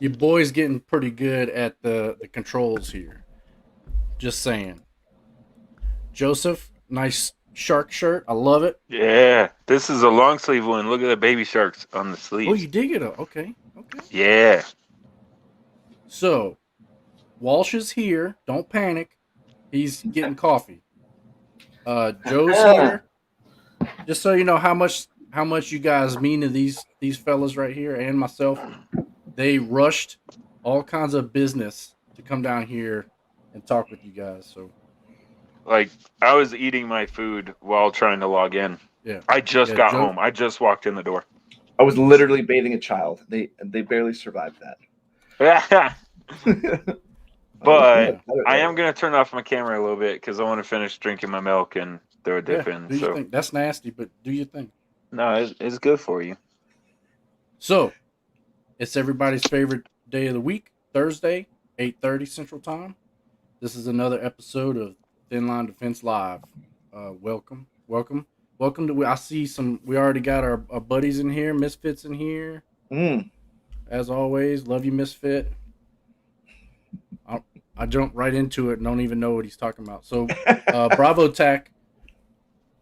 Your boy's getting pretty good at the controls here. Just saying. Joseph, nice shark shirt. I love it. Yeah, this is a long sleeve one. Look at the baby sharks on the Oh, you sleeves. dig it? Okay, okay. Yeah. So Walsh is here. Don't panic. He's getting coffee. Joe's here. Just so you know how much you guys mean to these fellas right here and myself. They rushed all kinds of business to come down here and talk with you guys. So Like, I was eating my food while trying to log in. yeah, I just yeah. got Joe, home. I just walked in the door. I was literally bathing a child. They barely survived that. But yeah, I am going to turn off my camera a little bit because I want to finish drinking my milk and throw a yeah. dip in. Do you So, think that's nasty? But do you think no, it's good for you. so? It's everybody's favorite day of the week, Thursday, 8:30 Central Time. This is another episode of Thin Line Defense Live. Welcome, welcome, welcome to. I see some. We already got our buddies in here, Misfits in here, Mm. as always. Love you, Misfit. I, I jumped right into it and don't even know what he's talking about. So, Bravo Tech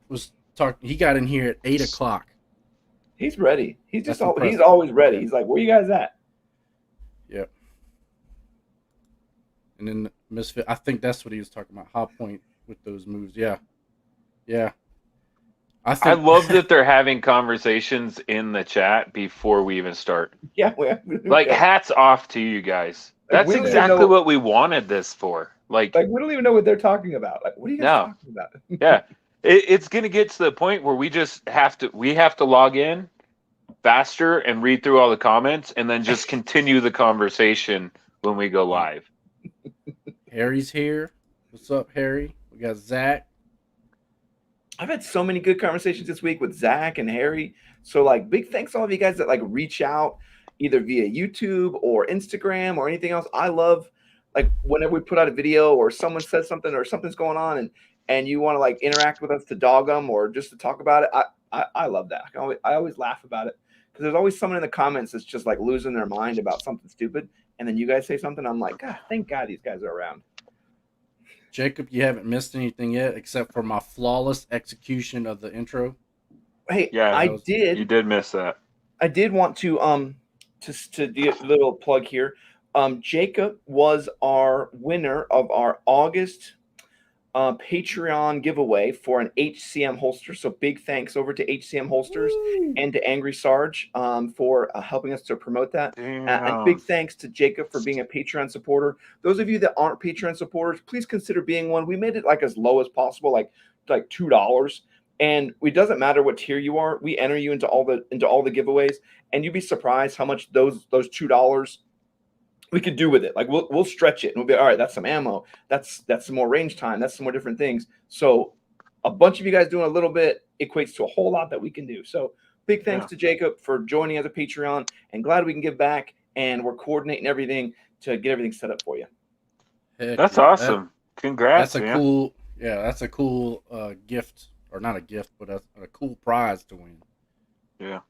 was talking. He got in here at 8 o'clock. He's ready. He's That's just he's impressive. always ready. He's like, where you guys at? Yep. And then Misfit. I think that's what he was talking about. High point with those moves. Yeah, yeah. I I think. love that they're having conversations in the chat before we even start. Yeah, Like, hats off to you guys. like That's we don't even exactly know. what we wanted this for. Like, Like we don't even know what they're talking about. Like, what are you guys no, talking about? yeah, it's going to get to the point where we have to log in faster and read through all the comments and then just continue the conversation when we go live. Harry's here. What's up, Harry? We got Zach. I've had so many good conversations this week with Zach and Harry. So like big thanks to all of you guys that like reach out either via YouTube or Instagram or anything else. I love like whenever we put out a video or someone says something or something's going on and you want to like interact with us to dog them or just to talk about it. I love that. I always laugh about it because there's always someone in the comments that's just like losing their mind about something stupid, and then you guys say something. I'm like, God, thank God these guys are around. Jacob, you haven't missed anything yet except for my flawless execution of the intro. Hey, Yeah, That was you did miss that. I did want to do a little plug here. Jacob was our winner of our August Patreon giveaway for an HCM holster. So big thanks over to HCM holsters Woo! and to Angry Sarge for helping us to promote that. And Damn. big thanks to Jacob for being a Patreon supporter. Those of you that aren't Patreon supporters, please consider being one. We made it like as low as possible, like $2. And it doesn't matter what tier you are. We enter you into all the giveaways, and you'd be surprised how much those $2 we could do with it. Like we'll stretch it and we'll be all right. That's some ammo. That's some more range time. That's some more different things. So a bunch of you guys doing a little bit equates to a whole lot that we can do. So big thanks Yeah. to Jacob for joining as a Patreon, and glad we can give back. And we're coordinating everything to get everything set up for you. Heck That's yeah. awesome. That's Congrats, a man. cool. Yeah, that's a cool gift, or not a gift, but a cool prize to win. Yeah.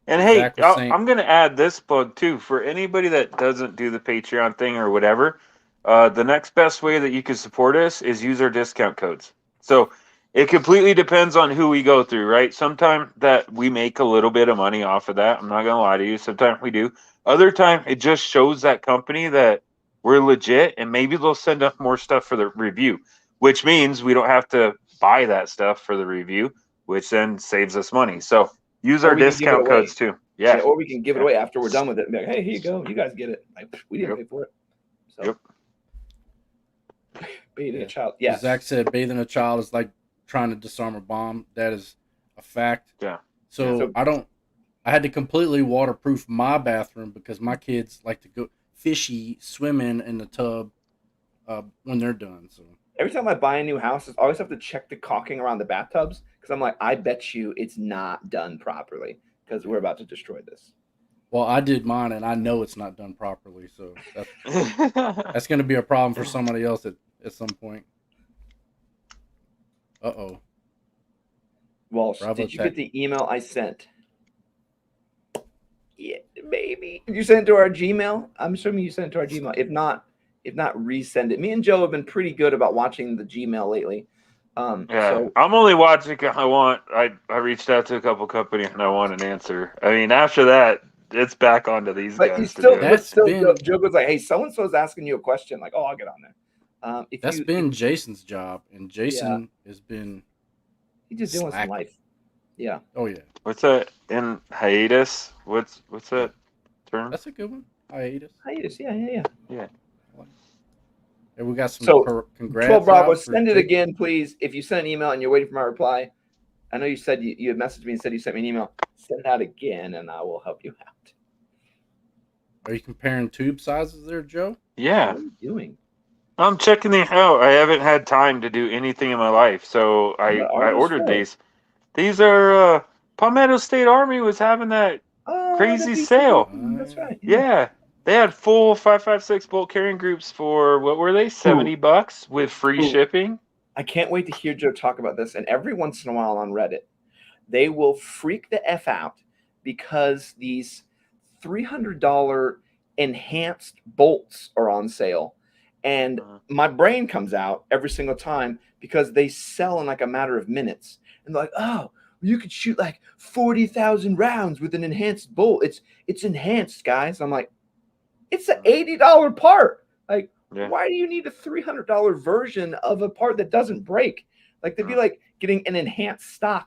And Because hey, Zach was saying, I'm going to add this plug too for anybody that doesn't do the Patreon thing or whatever. The next best way that you can support us is use our discount codes. So it completely depends on who we go through, right? Sometimes that we make a little bit of money off of that. I'm not going to lie to you. Sometimes we do. Other time it just shows that company that we're legit, and maybe they'll send us more stuff for the review, which means we don't have to buy that stuff for the review, which then saves us money. So use Or our we can give it discount away. codes too. Yeah, Yeah. or we can give it Yeah. away after we're done with it. And be like, hey, here you go. You guys get it. Like we didn't Yep. pay for it. So Yep. bathing a yeah. child. So Zach Yes. said, bathing a child is like trying to disarm a bomb. That is a fact. Yeah. Yeah. So So I don't. I had to completely waterproof my bathroom because my kids like to go fishy swimming in the tub when they're done. So every time I buy a new house, I always have to check the caulking around the bathtubs because I'm like, I bet you it's not done properly because we're about to destroy this. well, I did mine, and I know it's not done properly. So that's going to be a problem for somebody else at some point. Uh-oh. Walsh, Bravo did you get Tech. the email I sent? Yeah, maybe. If you send it to our Gmail, I'm assuming you sent it to our Gmail. If not, resend it. Me and Joe have been pretty good about watching the Gmail lately. Yeah, So I'm only watching. I reached out to a couple companies and I want an answer. I mean, after that, it's back onto these but you guys to do still, it. That's been Joe goes like, "Hey, so and so's asking you a question." Like, "Oh, I'll get on there." If that's you, been Jason's job, and yeah, Jason has been he just dealing with some slacking. life. Yeah. Oh yeah, What's that in hiatus? What's yeah. that term? That's a good one. Hiatus. Hiatus. Yeah. Yeah. And we got some So 12 congrats Bravo, out for send it Jake. again, please. If you send an email and you're waiting for my reply, I know you said you had messaged me and said you sent me an email. Send that again, and I will help you out. Are you comparing tube sizes there, Joe? Yeah. What are you doing? I'm checking these out. I haven't had time to do anything in my life, so I What are those ordered for? these. These are Palmetto State Army was having that Oh, crazy the BCG. sale. That's right. Yeah. They had full 5.56 bolt carrying groups for what were they? $70 with free Ooh. shipping. I can't wait to hear Joe talk about this. And every once in a while on Reddit, they will freak the F out because these $300 enhanced bolts are on sale. And my brain comes out every single time because they sell in like a matter of minutes. And they're like, oh, you could shoot like 40,000 rounds with an enhanced bolt. It's enhanced, guys. I'm like, it's an $80 part. Like, why do you need a $300 version of a part that doesn't break? Like, they'd be like getting an enhanced stock.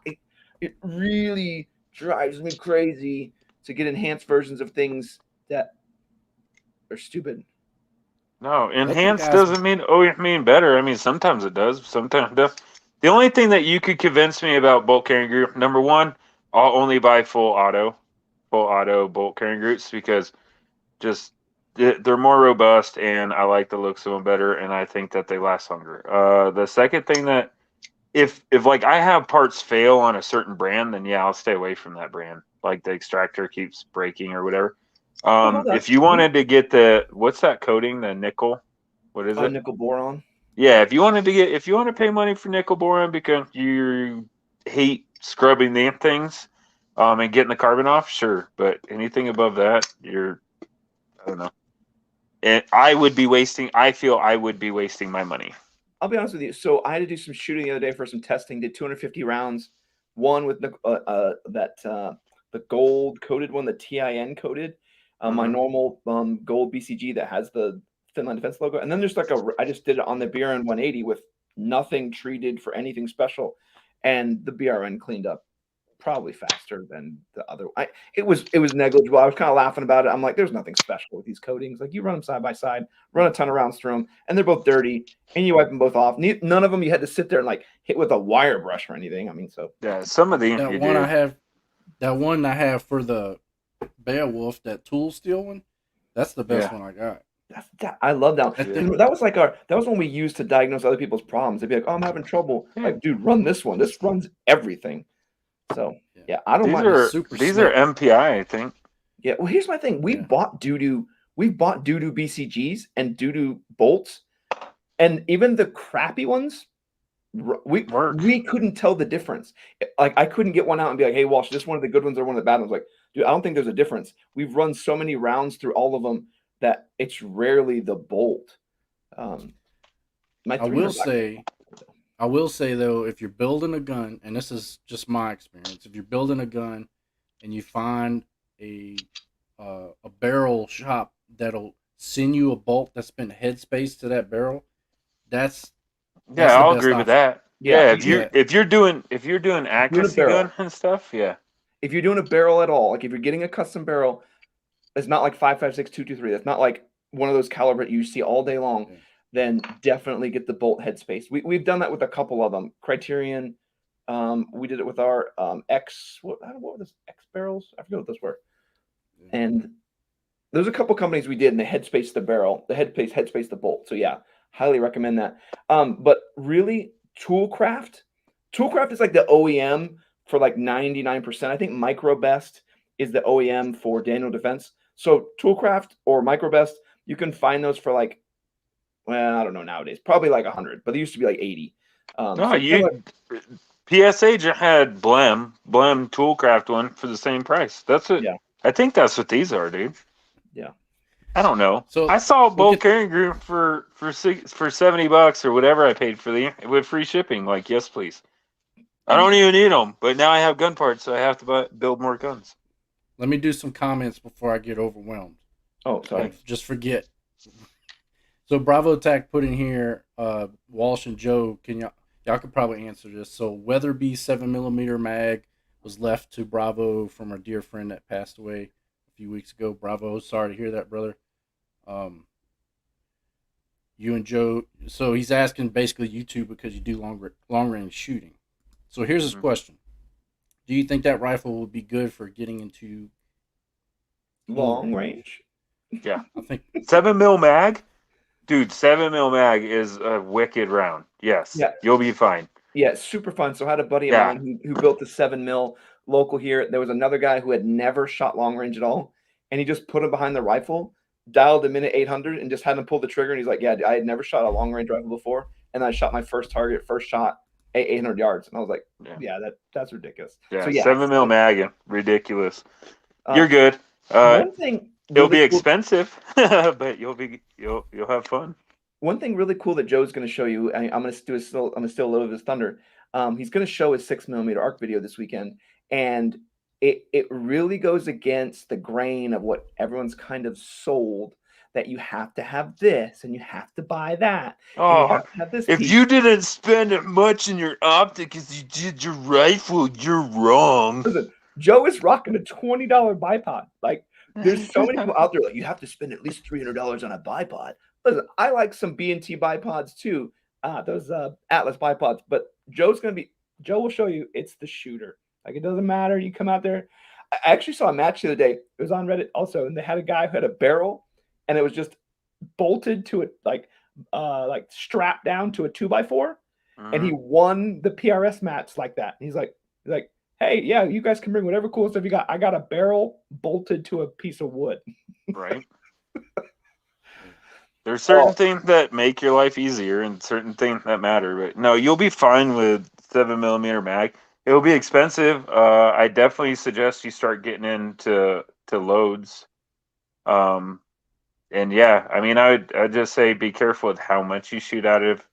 It really drives me crazy to get enhanced versions of things that are stupid. No, enhanced doesn't mean you mean better. I mean, sometimes it does. Sometimes it does. The only thing that you could convince me about bolt carrying group, number one, I'll only buy full auto bolt carrying groups because just they're more robust and I like the looks of them better and I think that they last longer. The second thing that if like I have parts fail on a certain brand, then yeah, I'll stay away from that brand. Like the extractor keeps breaking or whatever. If you wanted to get what's that coating, the nickel? What is it? Nickel boron. Yeah, if you want to pay money for nickel boron because you hate scrubbing the things, and getting the carbon off, sure. But anything above that, I don't know. And I feel I would be wasting my money. I'll be honest with you. So I had to do some shooting the other day for some testing. Did 250 rounds. One with the gold coated one, the TIN coated. My normal gold BCG that has the Thin Line Defense logo. And then there's like I just did it on the BRN 180 with nothing treated for anything special. And the BRN cleaned up probably faster than the other. It was negligible. I was kind of laughing about it. I'm like, there's nothing special with these coatings. Like you run them side by side, run a ton of rounds through them, and they're both dirty, and you wipe them both off. None of them you had to sit there and like hit with a wire brush or anything. I mean, so yeah, some of the that one I have for the Beowulf, that tool steel one, that's the best one I got. I love that. That was like that was one we used to diagnose other people's problems. They'd be like, "Oh, I'm having trouble." Like, dude, run this one. This runs everything. So yeah, I don't mind. These are MPI, I think. Yeah. Well, here's my thing. We've bought doo-doo BCGs and doo-doo bolts, and even the crappy ones, we couldn't tell the difference. Like I couldn't get one out and be like, "Hey, Walsh, this one of the good ones or one of the bad ones." Like, dude, I don't think there's a difference. We've run so many rounds through all of them that it's rarely the bolt. I will say though, if you're building a gun, and this is just my experience, if you're building a gun and you find a barrel shop that'll send you a bolt that's been headspaced to that barrel, that's I'll agree with that. Yeah, if you're doing accuracy gun and stuff, yeah. If you're doing a barrel at all, like if you're getting a custom barrel, it's not like 5.56 223. That's not like one of those caliber that you see all day long. Yeah. Then definitely get the bolt headspace. We've done that with a couple of them. Criterion, we did it with our what were those X barrels? I forget what those were. Yeah. And there's a couple companies we did, and they headspace the barrel, the headspace the bolt. So yeah, highly recommend that. But really, Toolcraft is like the OEM for like 99%. I think Microbest is the OEM for Daniel Defense. So Toolcraft or Microbest, you can find those for like, well, I don't know nowadays, probably like 100, but they used to be like 80. PSA had Blem Toolcraft one for the same price. That's it. Yeah. I think that's what these are, dude. Yeah. I don't know. So I saw a we'll bolt get- carrying group for $70 or whatever I paid for with free shipping. Like, yes, please. I don't even need them, but now I have gun parts, so I have to build more guns. let me do some comments before I get overwhelmed. Oh, sorry. Just forget. So Bravo Attack put in here, Walsh and Joe, y'all could probably answer this. So Weatherby 7mm mag was left to Bravo from our dear friend that passed away a few weeks ago. Bravo, sorry to hear that, brother. You and Joe, so he's asking basically you two because you do long range shooting. So here's his question: do you think that rifle would be good for getting into Long range? Yeah. I think 7mm mag? Dude, 7mm mag is a wicked round. Yes. Yeah. You'll be fine. Yeah, it's super fun. So I had a buddy of Yeah. mine who built the 7mm local here. There was another guy who had never shot long range at all, and he just put him behind the rifle, dialed him in at 800, and just had him pull the trigger. And he's like, "Yeah, I had never shot a long range rifle before, and I shot my first target, first shot at 800 yards." And I was like, "Yeah, that's ridiculous." Yeah, So yeah, 7mm mag, ridiculous. uh, You're good. one thing It'll really be cool- expensive, but you'll have fun. One thing really cool that Joe's going to show you, I'm going to steal a little bit of his thunder. He's going to show his 6mm arc video this weekend, and it really goes against the grain of what everyone's kind of sold, that you have to have this and you have to buy that. And you Oh, have to have this if piece. you didn't spend it much in your optic as you did your rifle, you're wrong. Listen, Joe is rocking a $20 bipod. Like, there's so many people out there like, you have to spend at least $300 on a bipod. Listen, I like some B&T bipods too, those Atlas bipods, but Joe will show you it's the shooter. Like, it doesn't matter. You come out there. I actually saw a match the other day. It was on Reddit also, and they had a guy who had a barrel, and it was just bolted to it, like strapped down to a 2x4, and he won the PRS match like that. He's like, "Hey, yeah, you guys can bring whatever cool stuff you got. I got a barrel bolted to a piece of wood." Right. There's certain things that make your life easier and certain things that matter. But no, you'll be fine with 7mm mag. It'll be expensive. I definitely suggest you start getting into loads. And yeah, I mean, I'd just say be careful with how much you shoot out of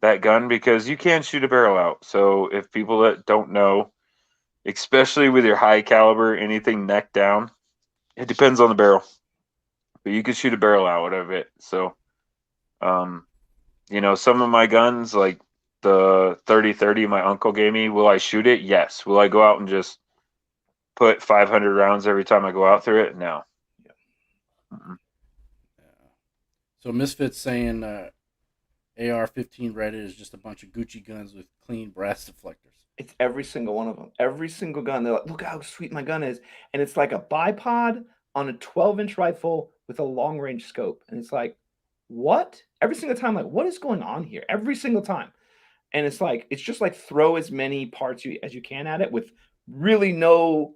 that gun, because you can shoot a barrel out. So if people that don't know, especially with your high caliber, anything neck down, it depends on the barrel. But you can shoot a barrel out of it. So, some of my guns, like the 30-30 my uncle gave me, will I shoot it? Yes. Will I go out and just put 500 rounds every time I go out through it? No. Yeah. So Misfit's saying AR-15 Reddit is just a bunch of Gucci guns with clean brass deflectors. It's every single one of them. Every single gun. They're like, "Look how sweet my gun is." And it's like a bipod on a 12-inch rifle with a long-range scope. And it's like, what? Every single time, like, what is going on here? Every single time. And it's like, it's just like throw as many parts as you can at it with really no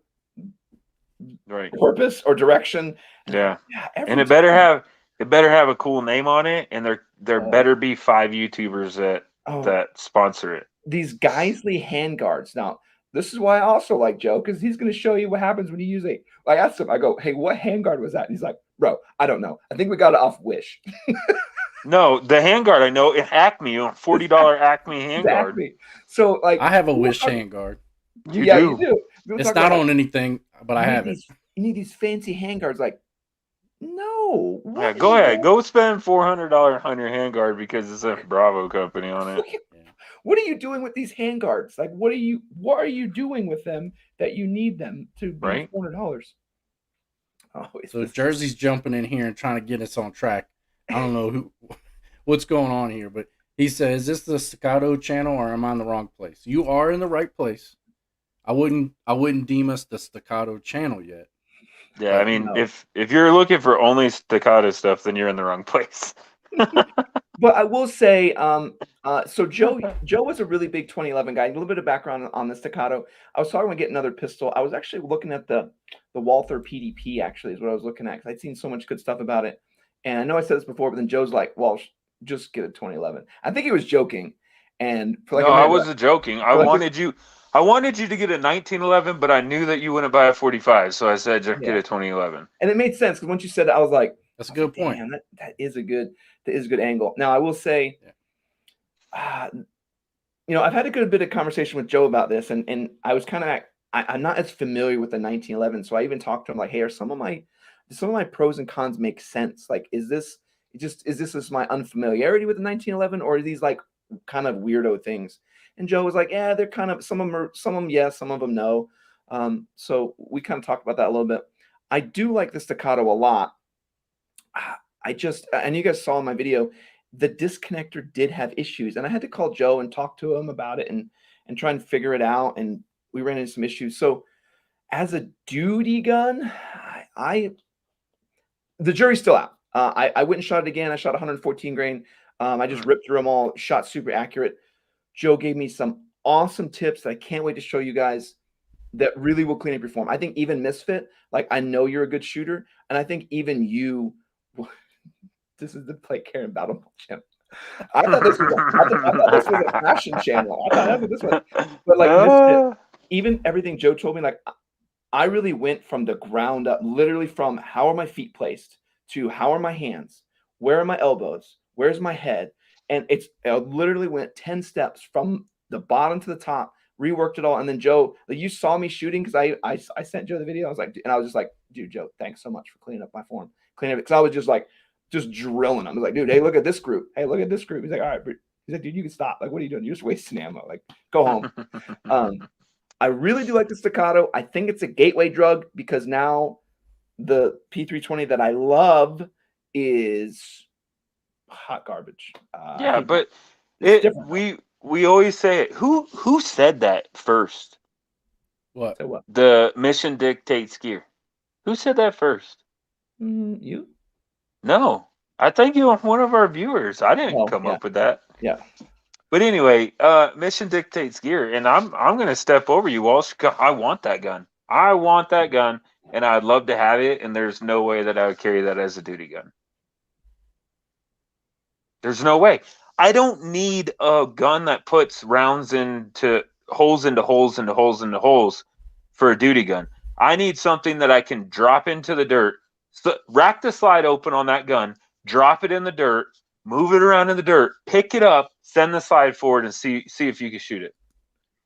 purpose or direction. Yeah. And it better have a cool name on it, and there better be 5 YouTubers that sponsor it. These Geisley handguards. Now, this is why I also like Joe, because he's going to show you what happens when you use it. I asked him, I go, "Hey, what handguard was that?" And he's like, "Bro, I don't know. I think we got it off Wish." No, the handguard I know, Acme, $40 Acme handguard. Exactly. So, like, I have a Wish handguard. You do. It's not on anything, but I have it. You need these fancy handguards. Like, no. Yeah, go ahead. Go spend $400 on your handguard because it's a Bravo company on it. What are you doing with these handguards? Like, what are you doing with them that you need them to be $400? So Jersey's jumping in here and trying to get us on track. I don't know what's going on here, but he says, "Is this the Staccato channel or am I in the wrong place?" You are in the right place. I wouldn't deem us the Staccato channel yet. Yeah, I mean, if you're looking for only Staccato stuff, then you're in the wrong place. But I will say, so Joe was a really big 2011 guy. A little bit of background on the Staccato. I was talking about getting another pistol. I was actually looking at the Walther PDP. Actually, is what I was looking at, because I'd seen so much good stuff about it. And I know I said this before, but then Joe's like, "Well, just get a 2011." I think he was joking. And for I wasn't joking. I I wanted you to get a 1911, but I knew that you wouldn't buy a 45, so I said just get Yeah. a 2011. And it made sense because once you said that, I was like, That's a good point. Damn, that is a good angle. Now I will say, I've had a good bit of conversation with Joe about this, and I was kind of I'm not as familiar with the 1911, so I even talked to him like, hey, are some of my pros and cons make sense? Like, is this just my unfamiliarity with the 1911, or are these like kind of weirdo things? And Joe was like, yeah, they're kind of some of them yes, some of them no. So we kind of talked about that a little bit. I do like the staccato a lot. And you guys saw in my video, the disconnector did have issues, and I had to call Joe and talk to him about it and try and figure it out. And we ran into some issues. So as a duty gun, the jury's still out. I went and shot it again. I shot 114 grain. I just ripped through them all, shot super accurate. Joe gave me some awesome tips that I can't wait to show you guys that really will clean up your form. I think even Misfit, like, I know you're a good shooter, and I think even you, this is the Play Karen Battle channel. I thought this was a fashion channel. I thought that's what this was. But like Misfit, even everything Joe told me, like, I really went from the ground up, literally from how are my feet placed to how are my hands, where are my elbows, where's my head, and I literally went 10 steps from the bottom to the top, reworked it all. And then Joe, like, you saw me shooting because I sent Joe the video. I was like, and I was just like, dude, Joe, thanks so much for cleaning up my form, cleaning it, because I was just drilling. I was like, dude, hey, look at this group. Hey, look at this group. He's like, all right, he's like, dude, you can stop. Like, what are you doing? You're just wasting ammo. Like, go home. I really do like the staccato. I think it's a gateway drug because now the P320 that I love is hot garbage. Yeah, but we always say it. Who said that first? What? So what? The mission dictates gear. Who said that first? You? No, I think you were one of our viewers. I didn't come up with that. Yeah. But anyway, mission dictates gear, and I'm gonna step over you, Walsh. I want that gun. I want that gun, and I'd love to have it. And there's no way that I would carry that as a duty gun. There's no way. I don't need a gun that puts rounds into holes for a duty gun. I need something that I can drop into the dirt, rack the slide open on that gun, drop it in the dirt, move it around in the dirt, pick it up, send the slide forward, and see if you can shoot it.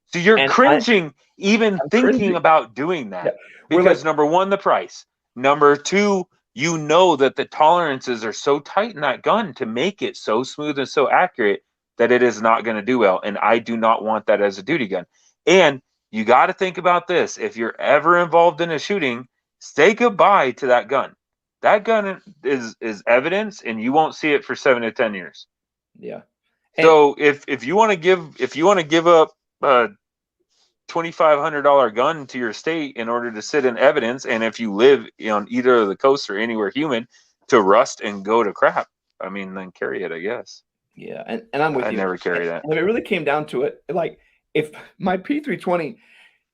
So you're cringing even thinking about doing that. Yeah. Because number one, the price. Number two, you know that the tolerances are so tight in that gun to make it so smooth and so accurate that it is not going to do well. And I do not want that as a duty gun. And you got to think about this. If you're ever involved in a shooting, say goodbye to that gun. That gun is evidence, and you won't see it for 7 to 10 years. Yeah. So if you want to give up a $2,500 gun to your state in order to sit in evidence, and if you live on either of the coasts or anywhere humid to rust and go to crap, I mean, then carry it, I guess. Yeah, and I'm with you. I never carry that. And if it really came down to it, like, if my P320,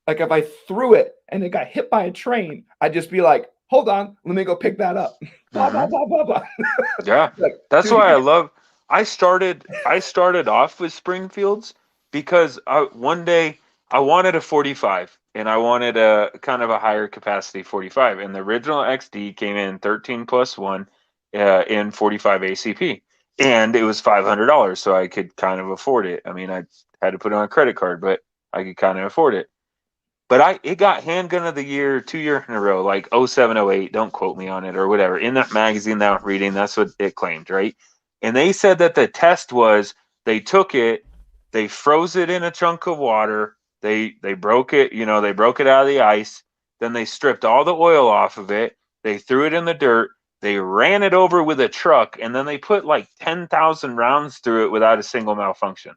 like, if I threw it and it got hit by a train, I'd just be like, hold on, let me go pick that up. Blah, blah, blah, blah, blah. Yeah, like, that's why I started off with Springfields because one day I wanted a 45 and I wanted a kind of a higher capacity 45, and the original XD came in 13+1 in 45 ACP, and it was $500, so I could kind of afford it. I mean, I had to put it on a credit card, but I could kind of afford it. But it got handgun of the year 2 years in a row, like 07, 08. Don't quote me on it or whatever. In that magazine that I'm reading, that's what it claimed, right? And they said that the test was they took it, they froze it in a chunk of water, they broke it, they broke it out of the ice, then they stripped all the oil off of it, they threw it in the dirt, they ran it over with a truck, and then they put like 10,000 rounds through it without a single malfunction.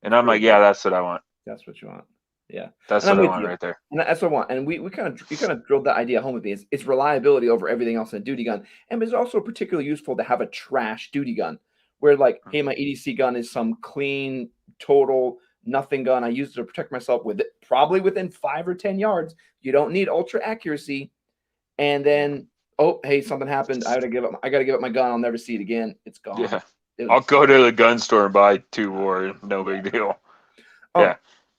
And I'm like, yeah, that's what I want. That's what you want. Yeah, that's what I want right there. And that's what I want. And you kind of drilled that idea home with me. It's reliability over everything else in a duty gun, and it's also particularly useful to have a trash duty gun, where like, hey, my EDC gun is some clean, total nothing gun. I use it to protect myself with it, probably within 5 or 10 yards. You don't need ultra accuracy, and then hey, something happened. I got to give up my gun. I'll never see it again. It's gone. Yeah, I'll go to the gun store and buy 2 more. No big deal. Yeah.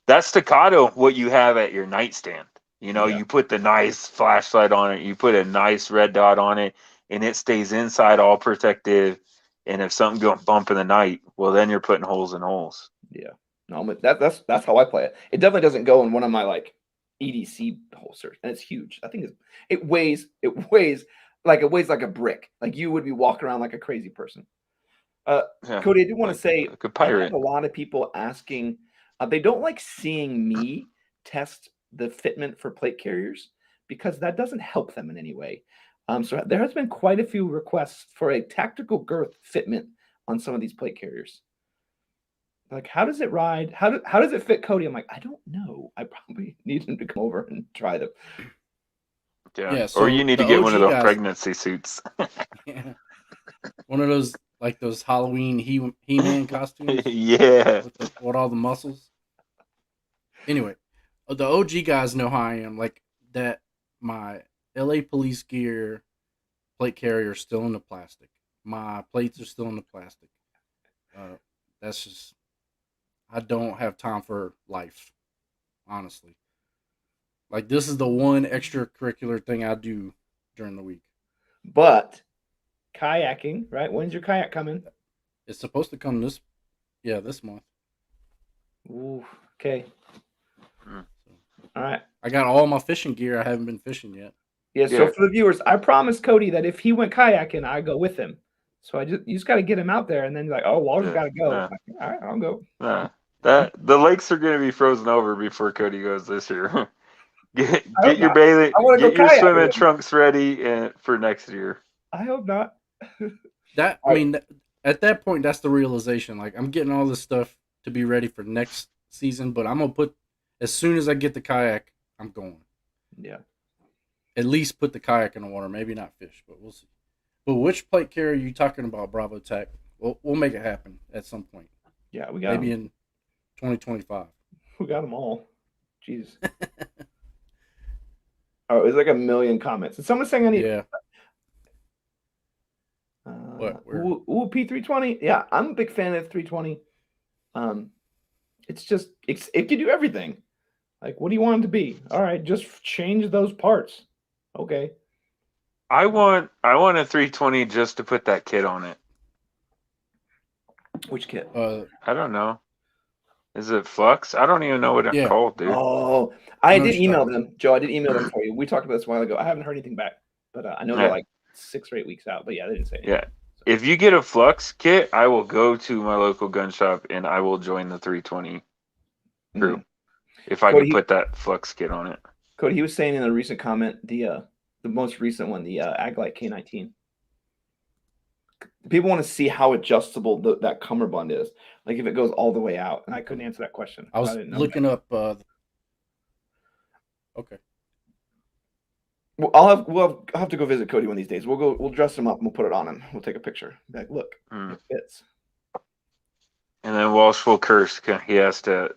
That Staccato, what you have at your nightstand. You know, Yeah. you put the nice flashlight on it, you put a nice red dot on it, and it stays inside all protective. And if something goes bump in the night, well, then you're putting holes in holes. Yeah. No, but that's how I play it. It definitely doesn't go in one of my like EDC holsters, and it's huge. I think it weighs like a brick. Like you would be walking around like a crazy person. Yeah, Cody, I do want to say like a I have pirate. a lot of people asking. They don't like seeing me test the fitment for plate carriers because that doesn't help them in any way. So there has been quite a few requests for a tactical girth fitment on some of these plate carriers. Like, how does it ride? How does it fit Cody? I'm like, I don't know. I probably need him to come over and try them. Yeah. so Or you need to the get one of OG those guys- pregnancy suits. Yeah. One of those like those Halloween He-Man costumes Yeah. with all the muscles. Anyway, the OG guys know how I am. Like that, my LA police gear plate carrier is still in the plastic. My plates are still in the plastic. That's just, I don't have time for life, honestly. Like this is the one extracurricular thing I do during the week. But kayaking, right? When's your kayak coming? It's supposed to come this month. Ooh, okay. All right. I got all my fishing gear. I haven't been fishing yet. Yeah, so Yeah. for the viewers, I promised Cody that if he went kayaking, I go with him. So you just got to get him out there, and then you're like, oh, Walter's Yeah, got to go. yeah. Like, all right, I'll go. That the lakes are going to be frozen over before Cody goes this year. Get hope your not. bathing, I wanna go get your kayaking swimming with him. trunks ready for next year. I hope not. I mean, at that point, that's the realization. Like, I'm getting all this stuff to be ready for next season, but I'm gonna put as soon as I get the kayak, I'm going. Yeah. At least put the kayak in the water. Maybe not fish, but we'll see. But which plate carrier are you talking about, Bravo Tech? We'll make it happen at some point. Yeah, we got Maybe them. in 2025. We got them all. Jeez. Oh, there's like a million comments. And someone's saying I need. Yeah. Ooh, P320. Yeah, I'm a big fan of 320. It's just it can do everything. Like, what do you want it to be? All right, just change those parts. Okay. I want a 320 just to put that kit on it. Which kit? I don't know. Is it Flux? I don't even know what it's called, dude. Oh, I No, did stop. email them, Joe. I did email them for you. We talked about this a while ago. I haven't heard anything back, but I know they're like 6 or 8 weeks out. But yeah, they didn't say anything. Yeah. If you get a Flux kit, I will go to my local gun shop and I will join the 320 crew. If I Cody, can put that Flux kit on it. Cody, he was saying in a recent comment, the most recent one, the Aglite K19. People want to see how adjustable that cummerbund is. Like if it goes all the way out. And I couldn't answer that question. I was looking up. Okay. Well, I'll have to go visit Cody one of these days. We'll dress him up and we'll put it on him. We'll take a picture. Be like, look, it fits. And then Walsh will curse. He has to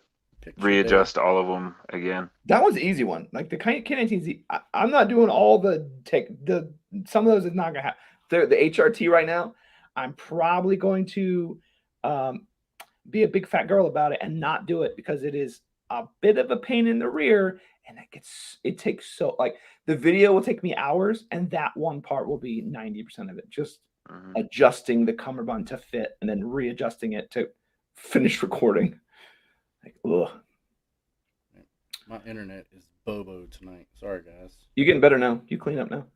readjust all of them again. That one's an easy one. Like the K19Z, I'm not doing all some of those is not gonna happen. The HRT right now, I'm probably going to be a big fat girl about it and not do it because it is a bit of a pain in the rear, and it takes so like the video will take me hours, and that one part will be 90% of it. Just adjusting the cummerbund to fit and then readjusting it to finish recording. Like, ugh. My internet is bobo tonight. Sorry, guys. You're getting better now. You clean up now.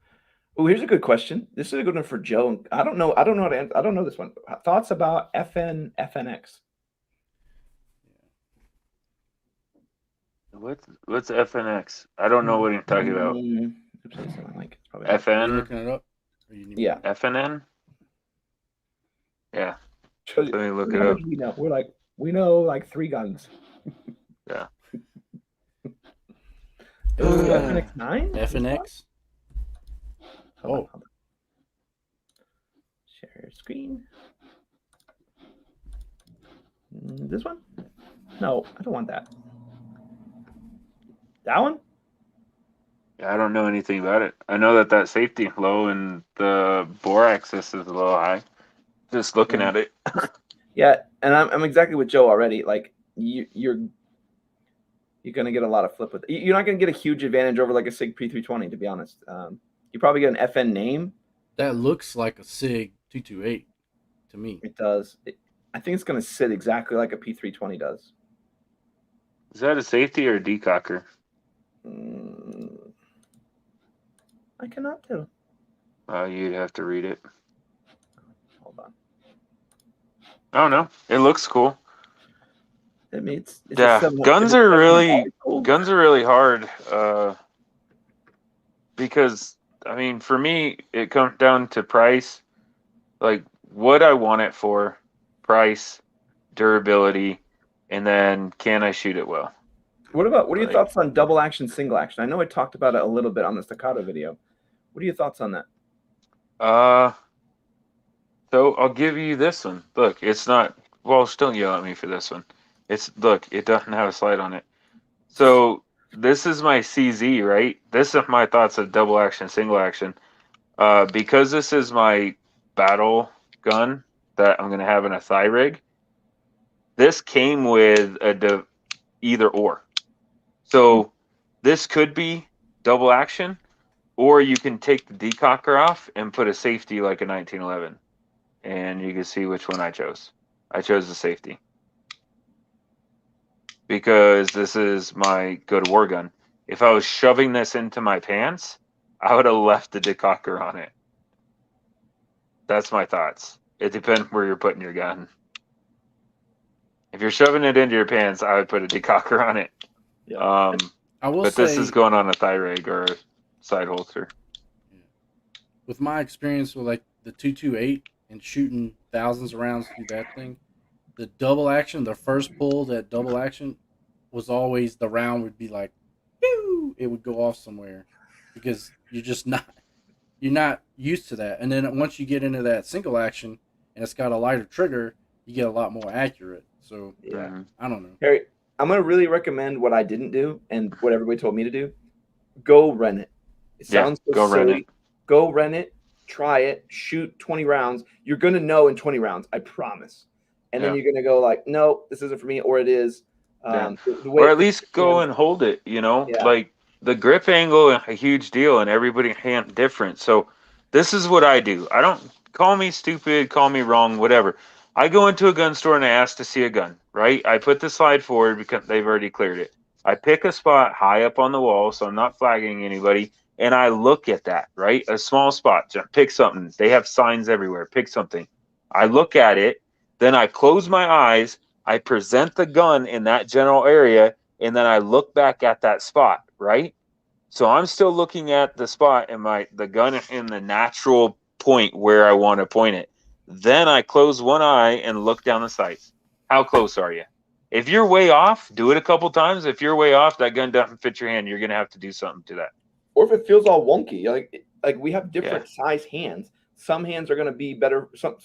Oh, here's a good question. This is a good one for Joe. I don't know how to answer. I don't know this one. Thoughts about FNX? What's FNX? I don't know what you're talking about. FN? Are you looking it up? Yeah. FNN? Yeah. Let me look it up. We know. We know like 3 guns. Yeah. FNX 9? FNX? Hold on. Share screen. This one? No, I don't want that. That one? I don't know anything about it. I know that safety is low and the bore axis is a little high. Just looking at it. Yeah, and I'm exactly with Joe already. Like you're you're going to get a lot of flip with it. You're not going to get a huge advantage over like a SIG P320, to be honest. You probably get an FN name. That looks like a SIG 228 to me. It does. I think it's going to sit exactly like a P320 does. Is that a safety or a decocker? I cannot tell. You'd have to read it. Hold on. I don't know. It looks cool. I mean, it's Yeah, guns are really hard. Because I mean, for me, it comes down to price, like what I want it for, price, durability, and then can I shoot it well? What are your thoughts on double action, single action? I know I talked about it a little bit on the Staccato video. What are your thoughts on that? So I'll give you this one. Look, it's not. Well, don't yell at me for this one. Look, it doesn't have a slide on it. So this is my CZ, right? This is my thoughts of double action, single action. Because this is my battle gun that I'm gonna have in a thigh rig. This came with a either or. So this could be double action, or you can take the decocker off and put a safety like a 1911. And you can see which one I chose. I chose the safety. Because this is my go to war gun. If I was shoving this into my pants, I would have left the decocker on it. That's my thoughts. It depends where you're putting your gun. If you're shoving it into your pants, I would put a decocker on it. Yeah. But this is going on a thigh rig or a side holster. With my experience with like the 228 and shooting thousands of rounds through that thing, the double action, the first pull, that double action was always the round would be like, pew! It would go off somewhere because you're not used to that. And then once you get into that single action and it's got a lighter trigger, you get a lot more accurate. So Yeah. I don't know. Harry, I'm going to really recommend what I didn't do and what everybody told me to do. Go rent it. It sounds so silly. Rent it. Go rent it, try it, shoot 20 rounds. You're going to know in 20 rounds, I promise. And then you're going to go like, no, this isn't for me, or it is. Or at least go and hold it, you know? Yeah. Like the grip angle, a huge deal, and everybody hand different. So this is what I do. I don't call me stupid, call me wrong, whatever. I go into a gun store and I ask to see a gun, right? I put the slide forward because they've already cleared it. I pick a spot high up on the wall, so I'm not flagging anybody, and I look at that, right? A small spot, just pick something. They have signs everywhere. Pick something. I look at it, then I close my eyes, I present the gun in that general area, and then I look back at that spot, right? So I'm still looking at the spot and the gun in the natural point where I want to point it. Then I close one eye and look down the sights. How close are you? If you're way off, do it a couple times. If you're way off, that gun doesn't fit your hand. You're going to have to do something to that. Or if it feels all wonky, like we have different size hands. Some hands are going to be better. Some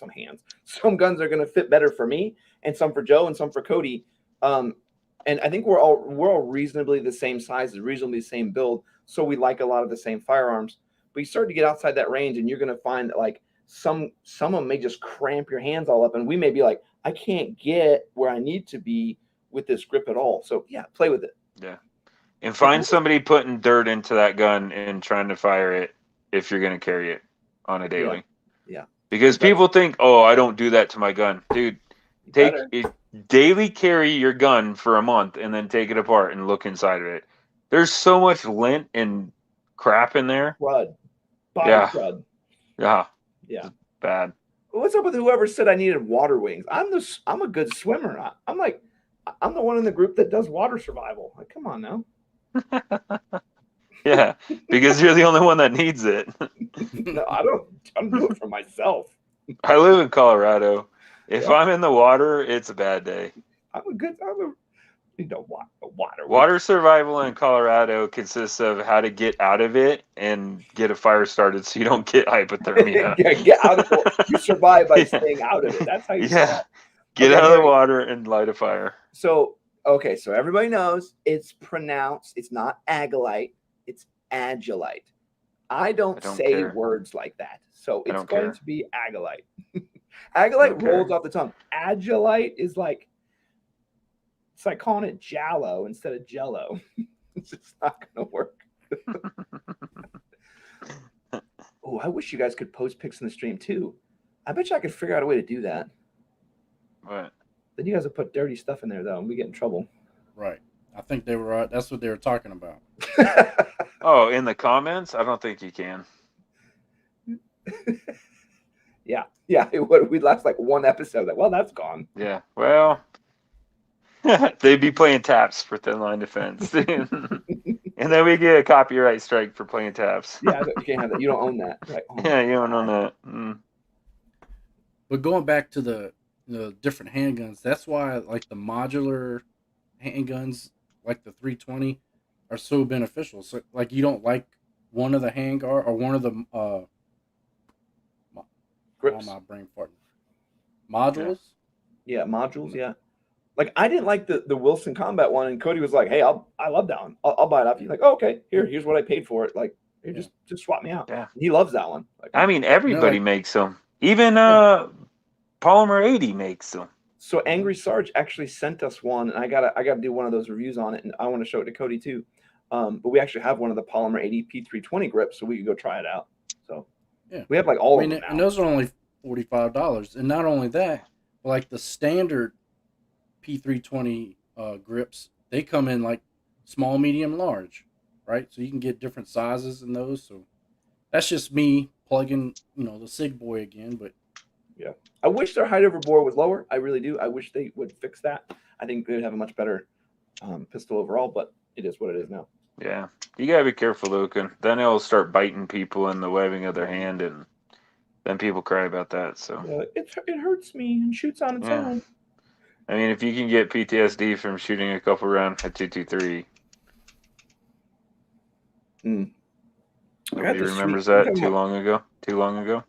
guns are going to fit better for me, and some for Joe, and some for Cody. And I think we're all reasonably the same size, reasonably the same build, so we like a lot of the same firearms. But you start to get outside that range, and you're going to find that like some of them may just cramp your hands all up, and we may be like, I can't get where I need to be with this grip at all. So yeah, play with it. Yeah, and find somebody putting dirt into that gun and trying to fire it if you're going to carry it on a daily. Yeah. Because people think, oh, I don't do that to my gun. Dude, daily carry your gun for a month and then take it apart and look inside of it. There's so much lint and crap in there. Crud. Crud. Yeah. Yeah. It's bad. What's up with whoever said I needed water wings? I'm a good swimmer. I'm the one in the group that does water survival. Like, come on now. Yeah, because you're the only one that needs it. No, I don't do it for myself. I live in Colorado. If I'm in the water, it's a bad day. Water survival in Colorado consists of how to get out of it and get a fire started so you don't get hypothermia. Get out of it. You survive by staying out of it. That's how you survive. Get out of the water and light a fire. So everybody knows it's pronounced, it's not agilite, it's agilite. I don't say care. Words like that. So it's going to be agilite. Agilite rolls off the tongue. Agilite is like, It's like calling it Jallo instead of Jello. It's just not gonna work. Oh, I wish you guys could post pics in the stream too. I bet you I could figure out a way to do that. What? Then you guys would put dirty stuff in there though, and we get in trouble. Right. I think they were. That's what they were talking about. Oh, in the comments? I don't think you can. Yeah. We'd last like one episode. Like, well, that's gone. Yeah. Well, they'd be playing taps for Thin Line Defense. And then we get a copyright strike for playing taps. Yeah, you can't have that. You don't own that. Like, oh, Yeah, you don't own that. Mm. But going back to the different handguns, that's why like the modular handguns, like the 320, are so beneficial. So like you don't like one of the handguard or one of the grips. my brain farting. Modules. Yeah, modules. Yeah. Like I didn't like the Wilson Combat one, and Cody was like, "Hey, I love that one. I'll buy it off you." Like, oh, okay, here's what I paid for it. Like, here, just swap me out. Yeah. He loves that one. Like, I mean, everybody makes them. Even Polymer 80 makes them. So Angry Sarge actually sent us one, and I gotta do one of those reviews on it, and I want to show it to Cody too. But we actually have one of the Polymer 80 P320 grips, so we could go try it out. So yeah, we have like all of them now. And those are only $45. And not only that, like the standard P320 grips, they come in like small, medium, large, right? So you can get different sizes in those. So that's just me plugging, the Sig Boy again. But yeah, I wish their height over bore was lower. I really do. I wish they would fix that. I think they'd have a much better pistol overall, but it is what it is now. Yeah, you gotta be careful, Luke, and then it'll start biting people in the webbing of their hand, and then people cry about that. So it hurts me and shoots on its own. I mean, if you can get PTSD from shooting a couple rounds at 223, nobody remembers that too long ago.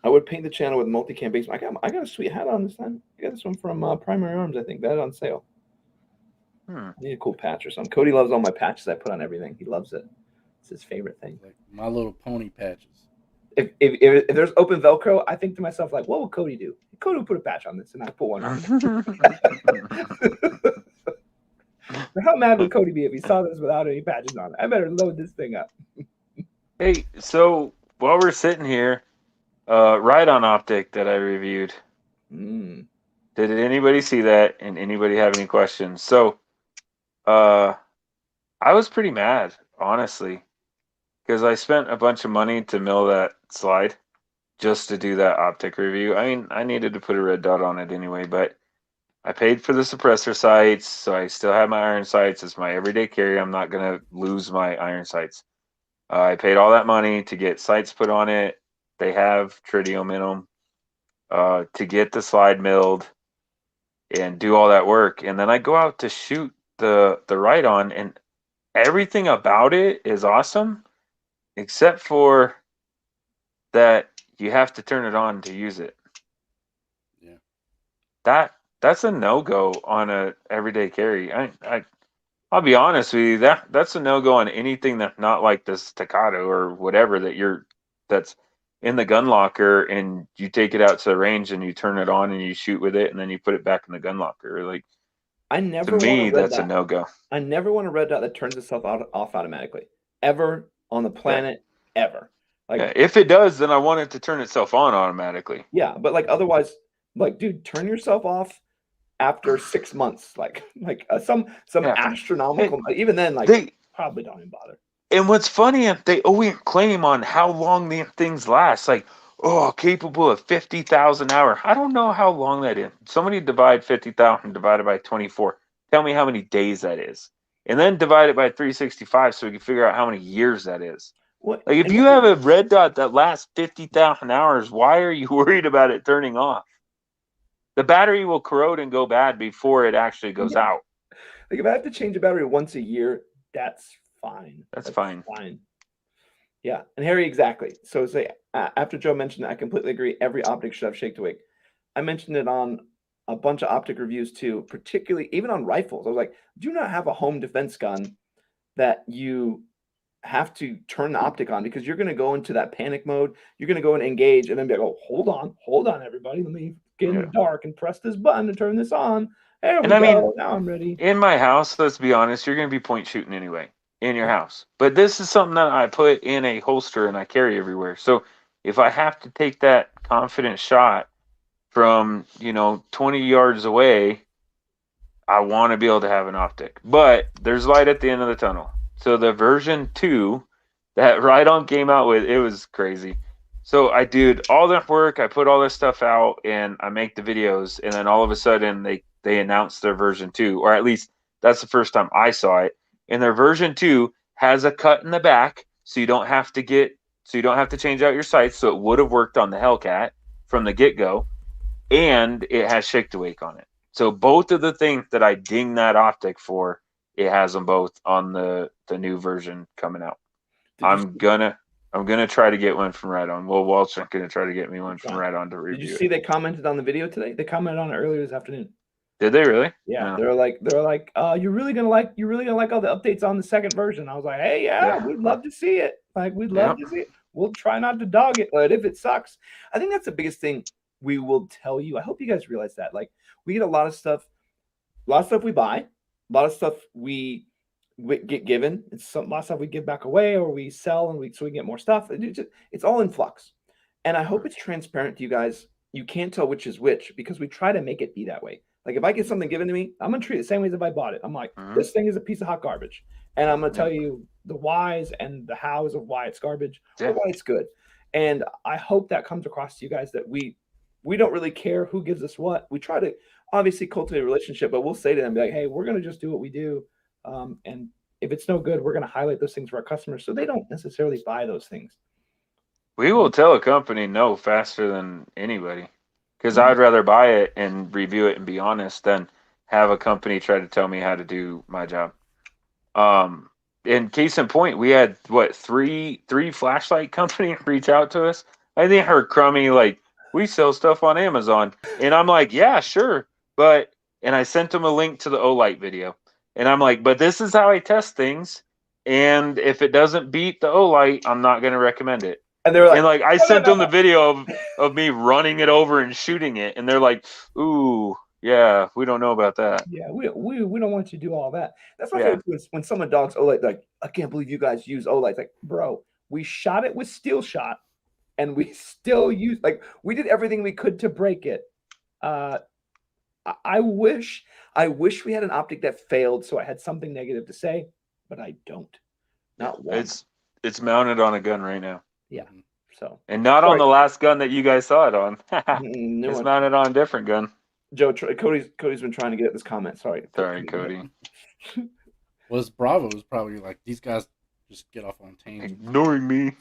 I would paint the channel with multicam base. I got a sweet hat on this time. I got this one from Primary Arms, I think. That on sale. I need a cool patch or something. Cody loves all my patches I put on everything. He loves it. It's his favorite thing. Like My Little Pony patches. If there's open Velcro, I think to myself, like, what would Cody do? Cody would put a patch on this, and I put one on. How mad would Cody be if he saw this without any patches on it? I better load this thing up. Hey, so while we're sitting here, Riton Optic that I reviewed. Did anybody see that? And anybody have any questions? So, I was pretty mad, honestly, because I spent a bunch of money to mill that slide just to do that optic review. I mean, I needed to put a red dot on it anyway, but I paid for the suppressor sights, so I still have my iron sights. It's my everyday carry. I'm not going to lose my iron sights. I paid all that money to get sights put on it. They have tritium in them to get the slide milled and do all that work. And then I go out to shoot the Riton, and everything about it is awesome, except for that you have to turn it on to use it. Yeah. That's a no-go on a everyday carry. I'll be honest with you, that's a no-go on anything that's not like the Staccato or whatever that's in the gun locker, and you take it out to the range and you turn it on and you shoot with it and then you put it back in the gun locker. Like, to me, that's a no-go. I never want a red dot that turns itself off automatically, ever on the planet, ever. Like, if it does, then I want it to turn itself on automatically. Yeah, but like otherwise, like, dude, turn yourself off after 6 months. Like some astronomical. Even then, like, they probably don't even bother. And what's funny, they always claim on how long the things last. Like, capable of 50,000 hours. I don't know how long that is. Somebody divide 50,000 divided by 24. Tell me how many days that is. And then divide it by 365 so we can figure out how many years that is. What? Like, if you have a red dot that lasts 50,000 hours, why are you worried about it turning off? The battery will corrode and go bad before it actually goes out. Like, if I have to change a battery once a year, that's fine. That's fine. Yeah. And Harry, exactly. So say after Joe mentioned that, I completely agree. Every optic should have shake to wake. I mentioned it on a bunch of optic reviews too, particularly even on rifles. I was like, do not have a home defense gun that you have to turn the optic on, because you're going to go into that panic mode. You're going to go and engage and then be like, oh, hold on, everybody. Let me get in the dark and press this button to turn this on. There And we I mean, go. Now I'm ready. in my house, let's be honest, you're going to be point shooting anyway in your house. But this is something that I put in a holster and I carry everywhere. So if I have to take that confident shot from, 20 yards away, I want to be able to have an optic. But there's light at the end of the tunnel. So the version 2 that Riton came out with, it was crazy. So I did all that work, I put all this stuff out, and I make the videos, and then all of a sudden they announced their version 2, or at least that's the first time I saw it. And their version 2 has a cut in the back, so you don't have to change out your sights. So it would have worked on the Hellcat from the get-go, and it has shake to wake on it. So both of the things that I ding that optic for, it has them both on the new version coming out. I'm gonna try to get one from Riton. Well, Walt's gonna try to get me one from Riton to review. Did you see they commented on the video today? They commented on it earlier this afternoon. Did they really? Yeah, no. They're like, you're really gonna like all the updates on the second version. I was like, hey, yeah. We'd love to see it. Like, we'd love to see it. We'll try not to dog it, but if it sucks, I think that's the biggest thing we will tell you. I hope you guys realize that. Like, we get a lot of stuff we buy, a lot of stuff we get given. It's a lot of stuff we give back away or we sell so we get more stuff. It's all in flux. And I hope it's transparent to you guys. You can't tell which is which because we try to make it be that way. Like, if I get something given to me, I'm going to treat it the same way as if I bought it. I'm like, this thing is a piece of hot garbage. And I'm going to tell you the whys and the hows of why it's garbage or why it's good. And I hope that comes across to you guys that we don't really care who gives us what. We try to obviously cultivate a relationship, but we'll say to them, be like, hey, we're going to just do what we do. And if it's no good, we're going to highlight those things for our customers so they don't necessarily buy those things. We will tell a company no faster than anybody because I'd rather buy it and review it and be honest than have a company try to tell me how to do my job. In case in point, we had three flashlight company reach out to us. I think her crummy like, we sell stuff on Amazon, and I'm like, yeah, sure, and I sent them a link to the Olight video, and I'm like, but this is how I test things, and if it doesn't beat the Olight, I'm not going to recommend it. And they're like, I sent them the video of me running it over and shooting it, and they're like, ooh. Yeah, we don't know about that. Yeah, we don't want you to do all that. That's my favorite when someone dogs Olight, like, I can't believe you guys use Olight. It's like, bro, we shot it with steel shot, and we still use, like, we did everything we could to break it. I wish we had an optic that failed, so I had something negative to say, but I don't. Not one. It's mounted on a gun right now. Yeah. So. And not on the last gun that you guys saw it on. It's mounted on a different gun. Joe, Cody's been trying to get at this comment. Sorry, Cody. Was Bravo's probably like, these guys just get off on tangents. Ignoring me.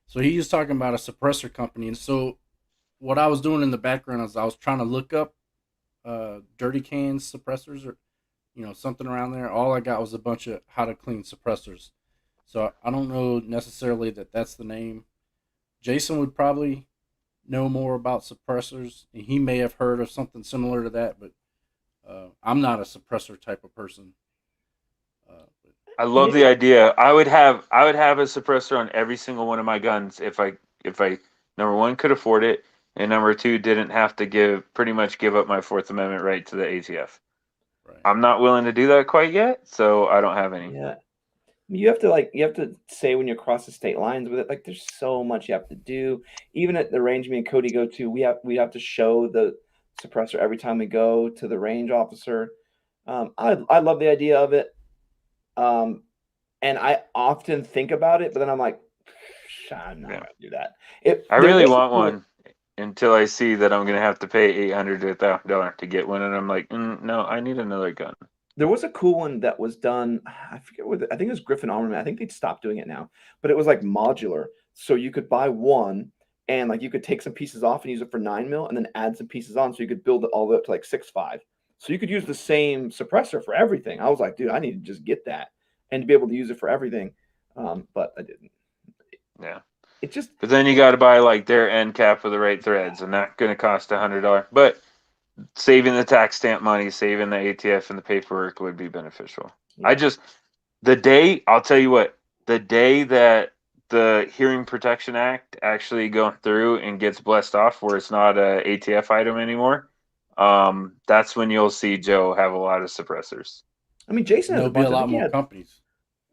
So he was talking about a suppressor company, and so what I was doing in the background is I was trying to look up dirty cans suppressors or something around there. All I got was a bunch of how to clean suppressors. So I don't know necessarily that that's the name. Jason would probably know more about suppressors, and he may have heard of something similar to that, but I'm not a suppressor type of person. I love the idea. I would have a suppressor on every single one of my guns if I number one could afford it, and number two didn't have to give up my Fourth Amendment right to the ATF. Right. I'm not willing to do that quite yet, so I don't have any. Yeah. You have to say when you cross the state lines with it, like, there's so much you have to do. Even at the range me and Cody go to, we have to show the suppressor every time we go to the range officer. I love the idea of it. And I often think about it, but then I'm like, I'm not gonna do that. I really want one until I see that I'm gonna have to pay $800 to $1,000 to get one, and I'm like, no, I need another gun. There was a cool one that was done. I forget I think it was Griffin Armament. I think they'd stopped doing it now, but it was like modular. So you could buy one and like you could take some pieces off and use it for 9mm and then add some pieces on. So you could build it all the way up to like 6.5. So you could use the same suppressor for everything. I was like, dude, I need to just get that and to be able to use it for everything. But I didn't. Yeah. It just. But then you got to buy like their end cap with the right threads, and that's going to cost $100. But saving the tax stamp money, saving the ATF and the paperwork would be beneficial. Yeah. I'll tell you what, the day that the Hearing Protection Act actually goes through and gets blessed off where it's not a ATF item anymore, that's when you'll see Joe have a lot of suppressors. I mean, Jason has There'll a be a bunch. I lot think he more had, companies.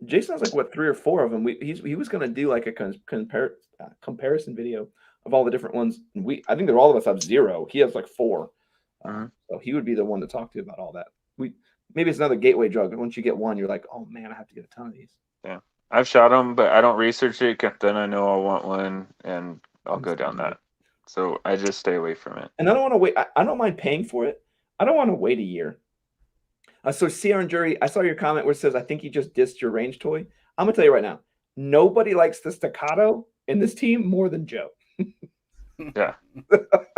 Jason has like what 3 or 4 of them. He was going to do like a comparison video of all the different ones. And I think all of us have 0. He has like 4. So he would be the one to talk to about all that. Maybe it's another gateway drug. Once you get one, you're like, oh man, I have to get a ton of these. Yeah, I've shot them, but I don't research it. 'Cause then I know I want one, and I'll go down that. So I just stay away from it. And I don't want to wait. I don't mind paying for it. I don't want to wait a year. So CR and Jury, I saw your comment where it says, I think you just dissed your range toy. I'm going to tell you right now, nobody likes the Staccato in this team more than Joe. Yeah.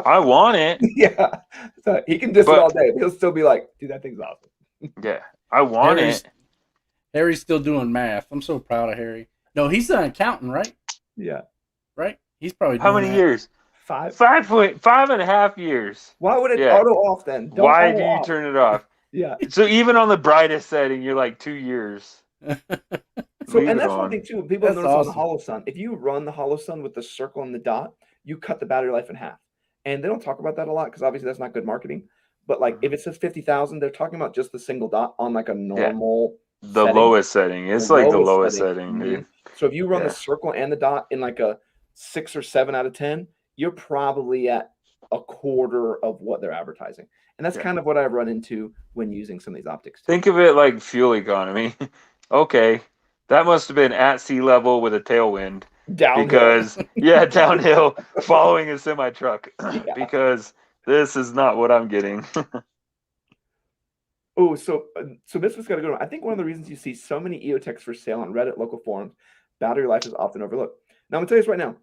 I want it. Yeah. So he can diss it all day. He'll still be like, dude, that thing's awesome. Yeah. I want it. Harry's still doing math. I'm so proud of Harry. No, he's an accountant, right? Yeah. Right? He's probably How doing many that. years? 5.5 years. Why would it auto off then? Don't Why do you turn it off? Yeah. So even on the brightest setting, you're like 2 years. So, and that's one thing too. People notice awesome. On the Hollow Sun, if you run the Hollow Sun with the circle and the dot, you cut the battery life in half. And they don't talk about that a lot because obviously that's not good marketing. But like if it says 50,000, they're talking about just the single dot on like a normal setting. Lowest setting. It's like the lowest setting, dude. So if you run the circle and the dot in like a 6 or 7 out of 10, you're probably at a quarter of what they're advertising. And that's kind of what I've run into when using some of these optics. Think of it like fuel economy. Okay. That must have been at sea level with a tailwind. Downhill. Because, downhill following a semi truck. Because this is not what I'm getting. Oh, so Misfit's got a good one. I think one of the reasons you see so many EOTechs for sale on Reddit, local forums, battery life is often overlooked. Now, I'm going to tell you this right now.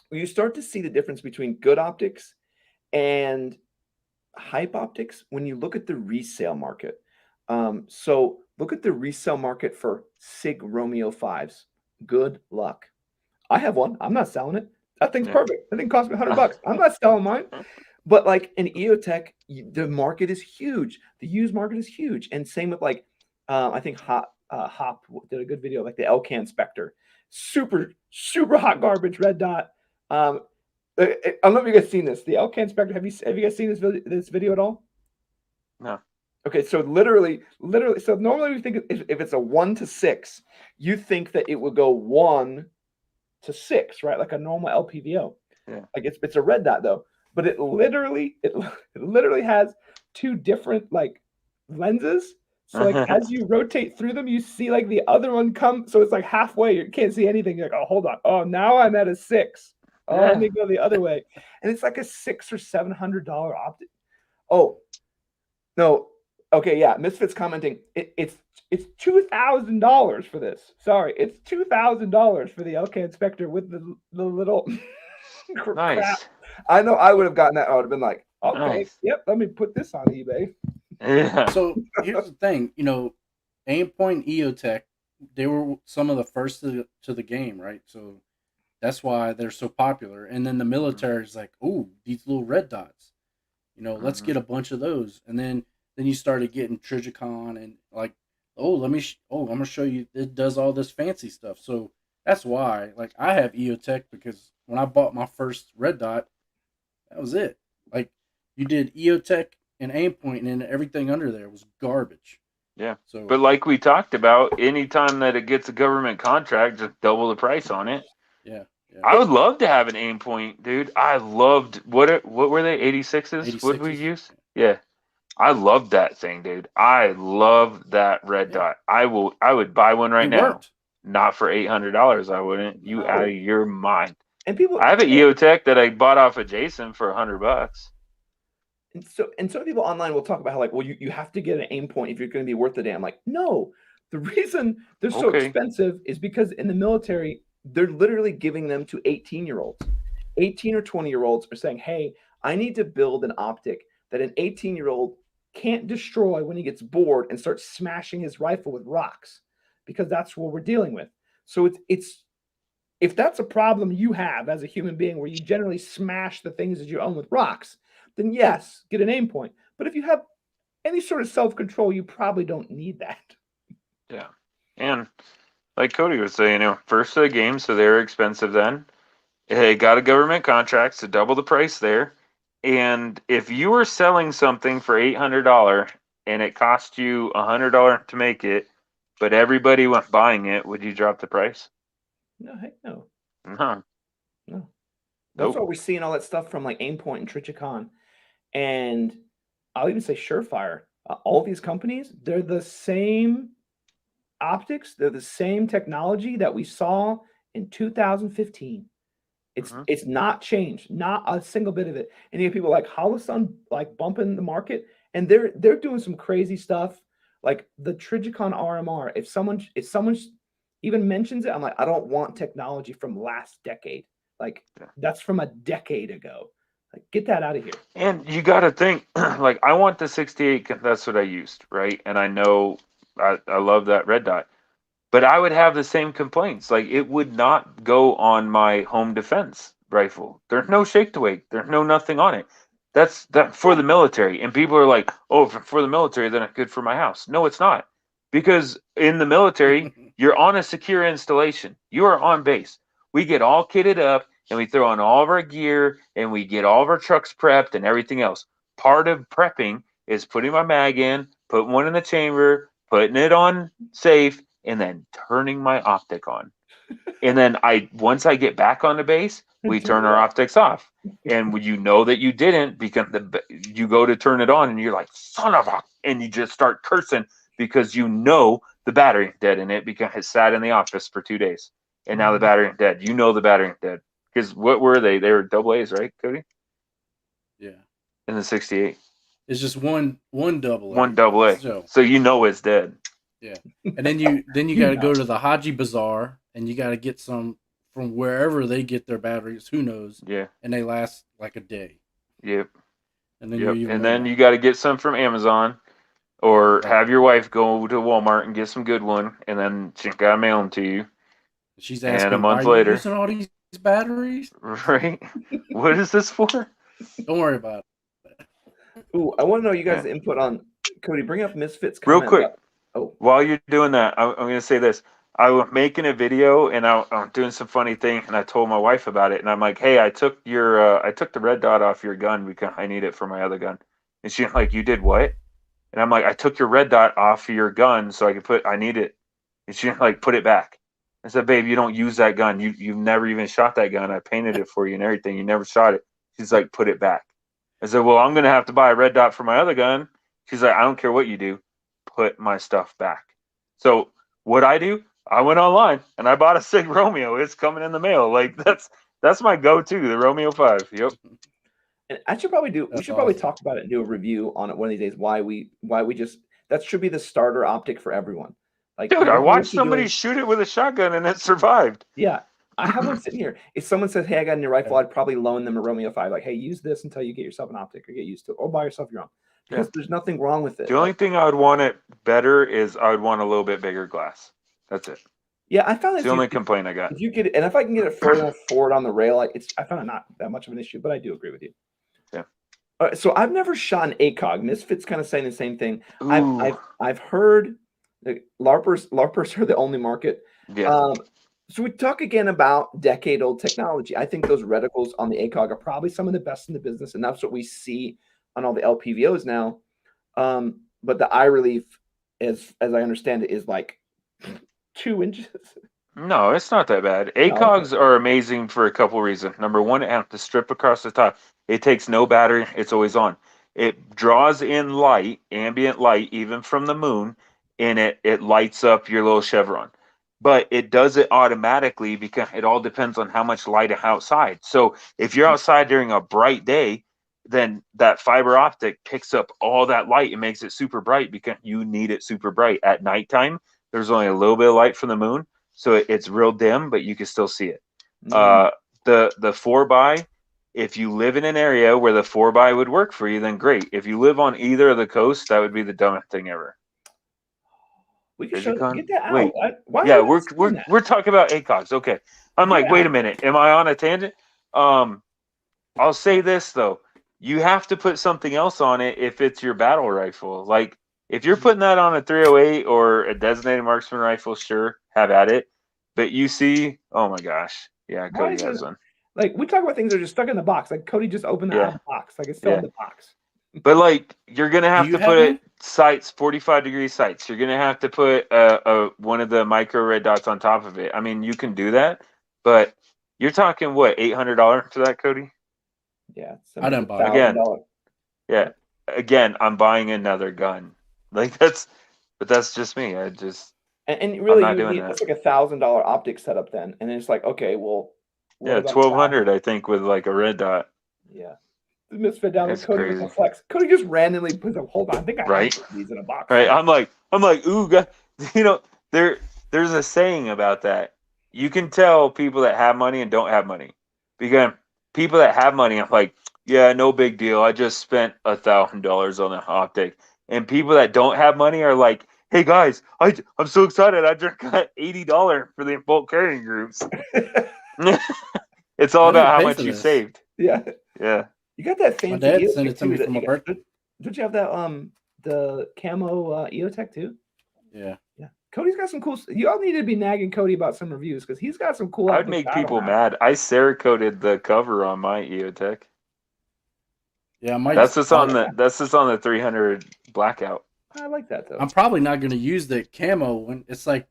When you start to see the difference between good optics and hype optics, when you look at the resale market. So look at the resale market for SIG Romeo 5s. Good luck. I have one. I'm not selling it. That thing's perfect. That thing cost me $100. I'm not selling mine. But like in EOTech, the market is huge. The used market is huge. And same with like, I think Hop did a good video, like the Elcan Spectre. Super, super hot garbage, red dot. I don't know if you guys seen this. The Elcan Spectre, have you guys seen this video at all? No. Okay, so literally, so normally we think if it's a 1 to 6, you think that it would go 1 to 6, right? Like a normal LPVO. Yeah. Like it's a red dot though. But it literally has 2 different like lenses. So like as you rotate through them, you see like the other one come. So it's like halfway. You can't see anything. You're like, oh, hold on. Oh, now I'm at a 6. Oh, let me go the other way. And it's like a $600 or $700 optic. Oh, no. Okay, yeah. Misfit's commenting. It's $2,000 for this. Sorry, it's $2,000 for the Elcan Spectre with the little nice. Crap. I know I would have gotten that. I would have been like, okay, nice. Yep, let me put this on eBay. Yeah. So here's the thing, Aimpoint EOTech, they were some of the first to the game, right? So that's why they're so popular. And then the military is like, oh, these little red dots, let's get a bunch of those. And then you started getting Trigicon and like, I'm gonna show you it does all this fancy stuff. So that's why, like, I have EOTech because when I bought my first red dot, that was it. Like, you did EOTech and Aimpoint, and then everything under there was garbage. Yeah. So, but like we talked about, anytime that it gets a government contract, just double the price on it. Yeah. I would love to have an Aimpoint, dude. I loved what were they? 86s? What did we use? Yeah. I loved that thing, dude. I love that red dot. I would buy one right now. Worked. Not for $800. I wouldn't. You out of your mind. And I have an EOTech that I bought off of Jason for $100. And some people online will talk about how like, well, you have to get an Aimpoint if you're going to be worth the damn. Like, no, the reason they're so expensive is because in the military, they're literally giving them to 18-year-olds. 18 or 20-year-olds are saying, hey, I need to build an optic that an 18-year-old can't destroy when he gets bored and starts smashing his rifle with rocks, because that's what we're dealing with. So it's if that's a problem you have as a human being where you generally smash the things that you own with rocks, then yes, get an Aimpoint. But if you have any sort of self-control, you probably don't need that. Yeah. And like Cody was saying, first of the game, so they're expensive then. They got a government contract, so double the price there. And if you were selling something for $800 and it cost you $100 to make it, but everybody went buying it, would you drop the price? No, heck no. No. No. That's why Nope. we're seeing all that stuff from like Aimpoint and Trichicon. And I'll even say Surefire. All these companies, they're the same optics, they're the same technology that we saw in 2015. It's not changed, not a single bit of it. And you have people like Holosun like bumping the market, and they're doing some crazy stuff. Like the Trigicon RMR. If someone even mentions it, I'm like, I don't want technology from last decade. Like that's from a decade ago. Like get that out of here. And you got to think, like, I want the 68, that's what I used, right? And I know I love that red dot. But I would have the same complaints. Like, it would not go on my home defense rifle. There's no shake to wake. There's no nothing on it. That's that for the military. And people are like, oh, for the military, then it's good for my house. No, it's not. Because in the military, you're on a secure installation. You are on base. We get all kitted up and we throw on all of our gear and we get all of our trucks prepped and everything else. Part of prepping is putting my mag in, putting one in the chamber, putting it on safe, and then turning my optic on. And then once I get back on the base, we turn our optics off. And you know that you didn't because you go to turn it on and you're like, son of a, and you just start cursing because you know the battery dead in it because it sat in the office for 2 days. And now the battery dead. You know the battery dead. Because what were they? They were double A's, right, Cody? Yeah. In the 68. It's just one double A. One double A. So you know it's dead. Yeah. And then you got to go to the Haji Bazaar and you got to get some from wherever they get their batteries. Who knows? Yeah. And they last like a day. Yep. And then then you got to get some from Amazon, or have your wife go to Walmart and get some good one, and then she got to mail them to you. She's asking, and a month why later, are you using all these batteries? Right? What is this for? Don't worry about it. Ooh, I want to know you guys' input on Cody. Bring up Misfits. Real quick. Oh, while you're doing that, I'm going to say this. I was making a video and I'm doing some funny thing, and I told my wife about it, and I'm like, "Hey, I took the red dot off your gun because I need it for my other gun." And she's like, "You did what?" And I'm like, "I took your red dot off your gun so I need it." And she's like, "Put it back." I said, "Babe, you don't use that gun. You've never even shot that gun. I painted it for you and everything. You never shot it." She's like, "Put it back." I said, "Well, I'm going to have to buy a red dot for my other gun." She's like, "I don't care what you do. Put my stuff back." So what I do, I went online and I bought a Sig Romeo. It's coming in the mail. Like that's my go-to, the Romeo 5. Yep. And I should probably do. We should probably talk about it and do a review on it one of these days. Why we just that should be the starter optic for everyone. Like, dude, I watched somebody shoot it with a shotgun and it survived. Yeah, I have one sitting here. If someone says, "Hey, I got a new rifle," I'd probably loan them a Romeo 5. Like, "Hey, use this until you get yourself an optic or get used to it, or buy yourself your own." Because there's nothing wrong with it. The only thing I would want it better is I would want a little bit bigger glass. That's it. Yeah, I found that's the only complaint I got. If you get, and if I can get it further forward on the rail, I found it not that much of an issue. But I do agree with you. Yeah. So I've never shot an ACOG. Misfits kind of saying the same thing. I've heard that LARPers are the only market. Yeah. So we talk again about decade-old technology. I think those reticles on the ACOG are probably some of the best in the business, and that's what we see on all the LPVOs now. But the eye relief, as I understand it, is like 2 inches. No, it's not that bad. ACOGs are amazing for a couple reasons. Number one, it has to strip across the top. It takes no battery. It's always on. It draws in light, ambient light, even from the moon, and it lights up your little chevron. But it does it automatically because it all depends on how much light is outside. So if you're outside during a bright day, then that fiber optic picks up all that light and makes it super bright because you need it super bright. At nighttime, there's only a little bit of light from the moon, so it's real dim, but you can still see it. The 4x, if you live in an area where the 4x would work for you, then great. If you live on either of the coasts, that would be the dumbest thing ever. We can get that out. Wait, yeah, we're talking about ACOGs. Okay, I'm like, wait a minute, am I on a tangent? I'll say this though. You have to put something else on it if it's your battle rifle. Like, if you're putting that on a 308 or a designated marksman rifle, sure, have at it. But you see, oh my gosh. Yeah, Cody has one. Like we talk about things that are just stuck in the box. Like Cody just opened Yeah. out of the box. Like it's still in the box. But like you're gonna have you to have put one? it sights, 45-degree sights. You're gonna have to put one of the micro red dots on top of it. I mean, you can do that, but you're talking what, $800 for that, Cody? Yeah, I didn't buy it. Again. $1,000. Yeah. Again, I'm buying another gun. Like that's just me. And really, not you doing need that. that's like $1,000 optic setup then, and it's like, okay, well, what Yeah, about 1,200, I think, with like a red dot. Yeah, the misfit down with That's Cody with crazy. the flex. Cody just randomly puts a hold on. I think I Right. have these in a box. Right. I'm like, ooh, God. You know, there's a saying about that. You can tell people that have money and don't have money. Because people that have money, I'm like, yeah, no big deal. I just spent $1,000 on an optic. And people that don't have money are like, hey guys, I'm so excited. I just got $80 for the bulk carrying groups. It's all I about didn't how pay much for you this. saved. Yeah, Yeah. you got that My fancy. dad EOTech sent it to too me that for my you got- birthday. Don't you have that the camo EOTech too? Yeah. Yeah, Cody's got some cool. You all need to be nagging Cody about some reviews because he's got some cool. I would make people mad. I Cerakoted the cover on my EOTech. Yeah, I might That's just just on the 300 blackout. I like that though. I'm probably not going to use the camo when it's like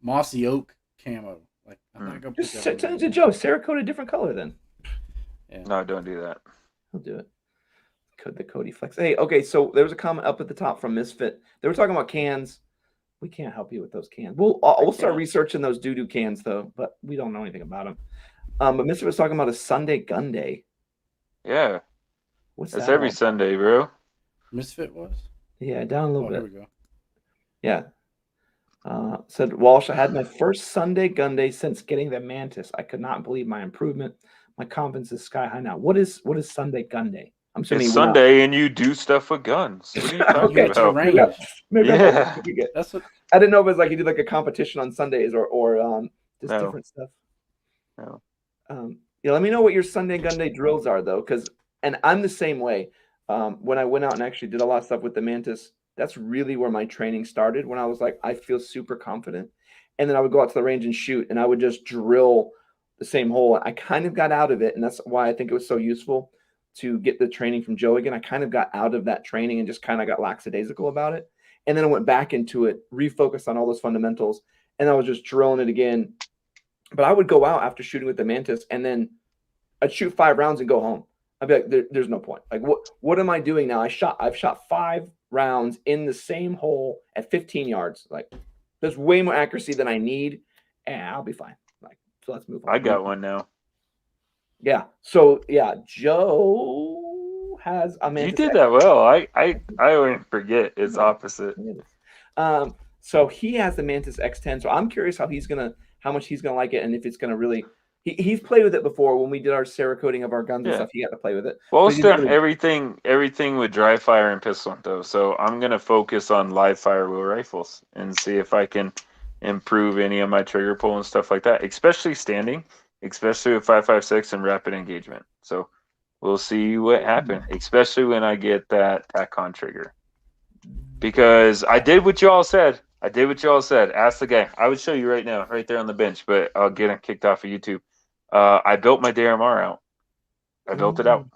mossy oak camo. Like I'm not going to Just send it to Joe. Cerakote a different color then. Yeah. No, don't do that. He'll do it. The Cody flex. Hey, okay. So there was a comment up at the top from Misfit. They were talking about cans. We can't help you with those cans. We'll start researching those doo-doo cans though, but we don't know anything about them. But Misfit was talking about a Sunday gun day. Yeah. What's That's that? every Sunday, bro. Misfit was. Yeah, down a little Here bit. we go. Yeah. Said Walsh, I had my first Sunday gun day since getting the Mantis. I could not believe my improvement. My confidence is sky high now. What is Sunday gun day? I'm assuming It's Sunday and you do stuff with guns. What are you talking Okay. To about? range. Yeah. That's what. I didn't know if it was like you did like a competition on Sundays or just No. different stuff. No. Yeah, let me know what your Sunday gun day drills are though, and I'm the same way. When I went out and actually did a lot of stuff with the Mantis, that's really where my training started. When I was like, I feel super confident, and then I would go out to the range and shoot, and I would just drill the same hole. I kind of got out of it, and that's why I think it was so useful to get the training from Joe again. I kind of got out of that training and just kind of got lackadaisical about it. And then I went back into it, refocused on all those fundamentals, and I was just drilling it again. But I would go out after shooting with the Mantis, and then I'd shoot 5 rounds and go home. I'd be like, there's no point. Like, what am I doing now? I've shot 5 rounds in the same hole at 15 yards. Like, there's way more accuracy than I need, and I'll be fine. Like, so let's move on. I got one now. Yeah. So yeah, Joe has a Mantis. You did that well. I always forget. It's opposite. So he has the Mantis X10. So I'm curious how much he's gonna like it, and if it's gonna really. He's played with it before when we did our Cerakoting of our guns and stuff. He got to play with it. Well, it's done everything with dry fire and pistol though. So I'm gonna focus on live fire wheel rifles and see if I can improve any of my trigger pull and stuff like that, especially standing, especially with 5.56 and rapid engagement. So we'll see what happens, especially when I get that TACon trigger. Because I did what you all said. Ask the guy. I would show you right now, right there on the bench, but I'll get it kicked off of YouTube. I built my DMR out. I built it out.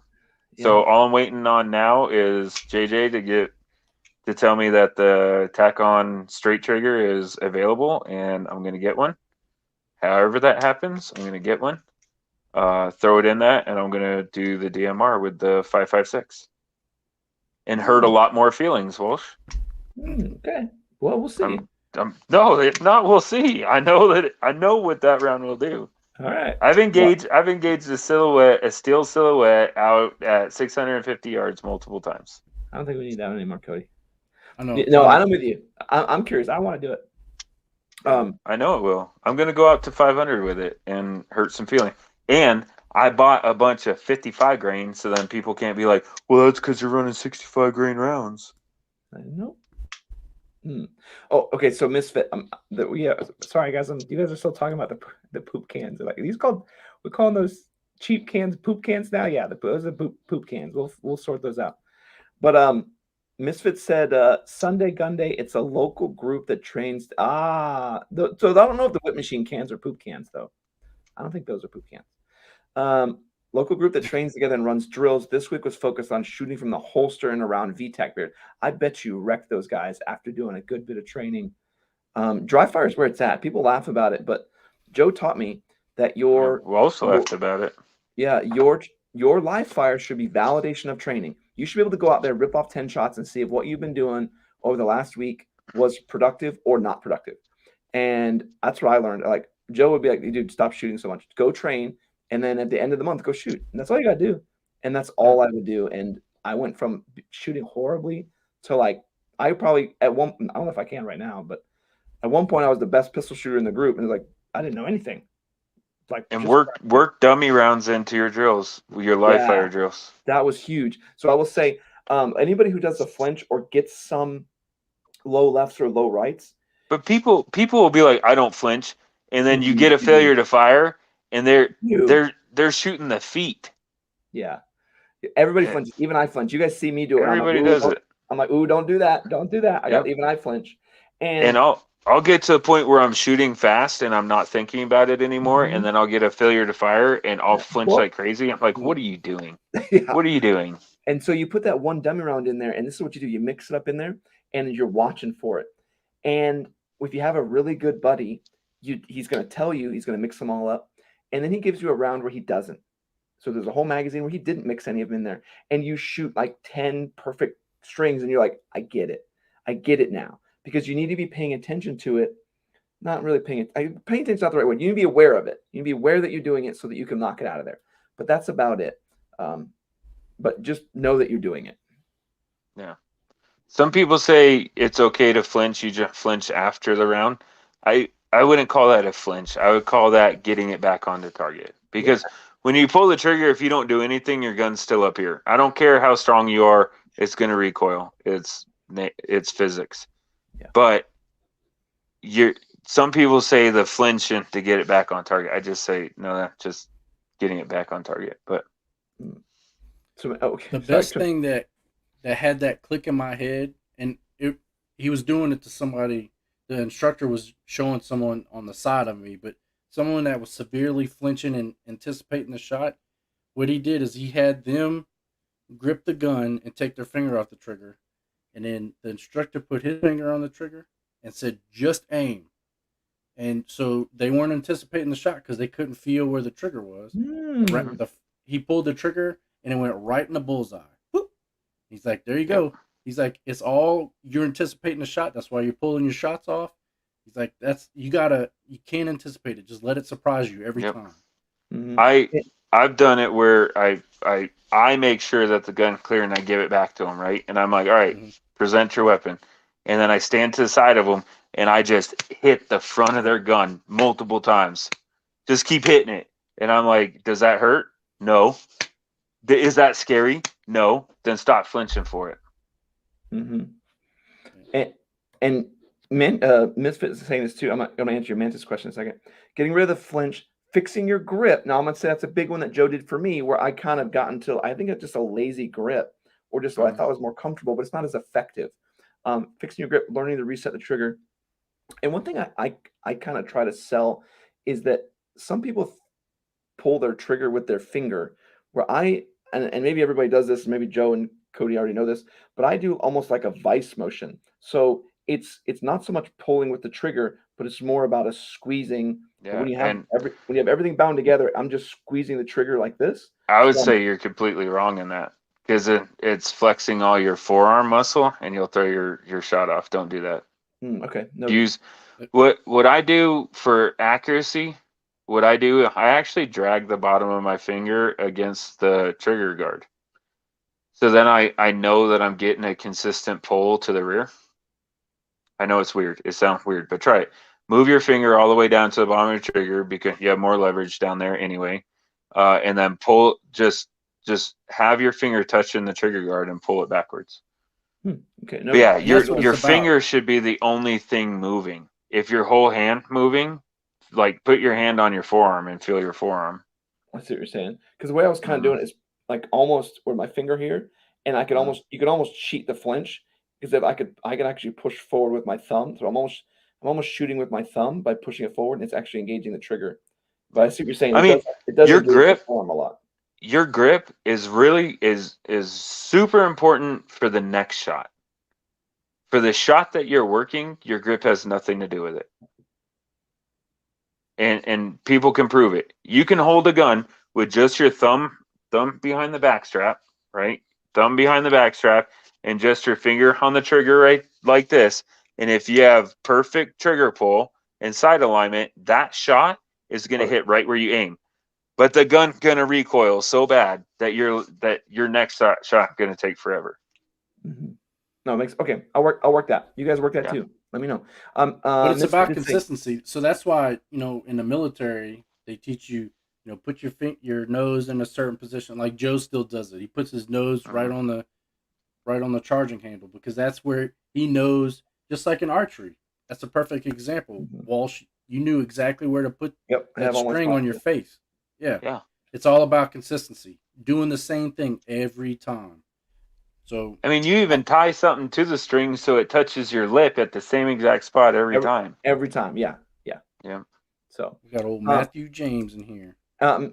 Yeah. So all I'm waiting on now is JJ to tell me that the TACon straight trigger is available, and I'm going to get one. However that happens, I'm going to get one. Throw it in that, and I'm going to do the DMR with the 5.56. And hurt a lot more feelings, Walsh. Okay. Well, we'll see. No, if not, we'll see. I know what that round will do. All right. I've engaged a steel silhouette out at 650 yards multiple times. I don't think we need that anymore, Cody. I know. No, I'm with you. I'm curious. I want to do it. I know it will. I'm going to go out to 500 with it and hurt some feeling. And I bought a bunch of 55 grain, so then people can't be like, well, that's because you're running 65 grain rounds. I know. Oh, okay. So Misfit. Sorry, guys. You guys are still talking about the poop cans. Like we're calling those cheap cans poop cans now. Yeah, those are poop cans. We'll sort those out. But Misfit said Sunday Gun Day. It's a local group that trains. So I don't know if the whip machine cans are poop cans though. I don't think those are poop cans. Local group that trains together and runs drills this week was focused on shooting from the holster and around VTAC beard. I bet you wrecked those guys after doing a good bit of training. Dry fire is where it's at. People laugh about it, but Joe taught me that We also laughed about it. your live fire should be validation of training. You should be able to go out there, rip off 10 shots, and see if what you've been doing over the last week was productive or not productive. And that's what I learned. Like Joe would be like, dude, stop shooting so much. Go train. And then at the end of the month, go shoot. And that's all you got to do. And that's all I would do. And I went from shooting horribly to like, I probably I don't know if I can right now, but at one point I was the best pistol shooter in the group. And it was like, I didn't know anything. Like, and work dummy rounds into your drills, your live fire drills. That was huge. So I will say, anybody who does a flinch or gets some low lefts or low rights. But people will be like, I don't flinch. And then you get a failure to fire, and they're shooting the feet. Yeah, everybody flinches. Even I flinch. You guys see me do it. Everybody does it. I'm like, ooh, don't do that. Don't do that. Even I flinch. And I'll get to the point where I'm shooting fast and I'm not thinking about it anymore, and then I'll get a failure to fire and I'll flinch like crazy. I'm like, what are you doing? What are you doing? And so you put that one dummy round in there, and this is what you do. You mix it up in there, and you're watching for it. And if you have a really good buddy, he's going to tell you, he's going to mix them all up, and then he gives you a round where he doesn't. So there's a whole magazine where he didn't mix any of them in there, and you shoot like 10 perfect strings, and you're like, I get it now, because you need to be paying attention to it. Not really paying attention is not the right word. You need to be aware of it. You need to be aware that you're doing it so that you can knock it out of there. But that's about it. But just know that you're doing it. Yeah. Some people say it's okay to flinch. You just flinch after the round. I wouldn't call that a flinch. I would call that getting it back onto target. Because when you pull the trigger, if you don't do anything, your gun's still up here. I don't care how strong you are. It's going to recoil. It's physics. Yeah. But some people say the flinching to get it back on target. I just say, no, that's just getting it back on target. But the best thing that had that click in my head, and he was doing it to somebody. The instructor was showing someone on the side of me, but someone that was severely flinching and anticipating the shot. What he did is he had them grip the gun and take their finger off the trigger, and then the instructor put his finger on the trigger and said, just aim. And so they weren't anticipating the shot because they couldn't feel where the trigger was. He pulled the trigger and it went right in the bullseye. Boop. He's like, there you go. He's like, it's all, you're anticipating the shot. That's why you're pulling your shots off. He's like, you can't anticipate it. Just let it surprise you every time. Mm-hmm. I've done it where I make sure that the gun's clear and I give it back to him, right? And I'm like, all right, present your weapon. And then I stand to the side of them and I just hit the front of their gun multiple times. Just keep hitting it. And I'm like, does that hurt? No. Is that scary? No. Then stop flinching for it. Mm-hmm. And Misfit is saying this too. I'm going to answer your Mantis question in a second. Getting rid of the flinch, fixing your grip. Now I'm going to say that's a big one that Joe did for me, where I kind of got into, I think it's just a lazy grip, or just what I thought was more comfortable, but it's not as effective. Fixing your grip, learning to reset the trigger. And one thing I kind of try to sell is that some people pull their trigger with their finger, where and maybe everybody does this, maybe Joe and Cody already know this, but I do almost like a vice motion. So it's not so much pulling with the trigger, but it's more about a squeezing. Yeah, when you have everything bound together, I'm just squeezing the trigger like this. I would say you're completely wrong in that, because it's flexing all your forearm muscle and you'll throw your shot off. Don't do that. Okay. No. Use what I do for accuracy. I actually drag the bottom of my finger against the trigger guard. So then I know that I'm getting a consistent pull to the rear. I know it's weird. It sounds weird, but try it. Move your finger all the way down to the bottom of the trigger because you have more leverage down there anyway. And then pull, just have your finger touching the trigger guard and pull it backwards. Okay. No, yeah, your finger should be the only thing moving. If your whole hand moving, like put your hand on your forearm and feel your forearm. I see what you're saying. Because the way I was kind of doing it is like almost with my finger here, and you could almost cheat the flinch, because if I could actually push forward with my thumb. So I'm almost shooting with my thumb by pushing it forward, and it's actually engaging the trigger. But I see what you're saying. I mean, it does your engage the grip, form a lot. your grip is really is super important for the next shot. For the shot that you're working, your grip has nothing to do with it. And people can prove it. You can hold a gun with just your thumb behind the backstrap, right? Thumb behind the backstrap, and just your finger on the trigger, right, like this. And if you have perfect trigger pull and sight alignment, that shot is going to hit right where you aim. But the gun's going to recoil so bad that your next shot going to take forever. Mm-hmm. No, it makes okay. I'll work that. You guys work that too. Let me know. But it's about consistency. So that's why, in the military they teach you, put your nose in a certain position. Like Joe still does it. He puts his nose right on the charging handle, because that's where he knows. Just like in archery, that's a perfect example. Walsh, you knew exactly where to put that string on your face. Yeah. It's all about consistency. Doing the same thing every time. So I mean, you even tie something to the string so it touches your lip at the same exact spot every time. Every time, yeah. So we got old Matthew James in here.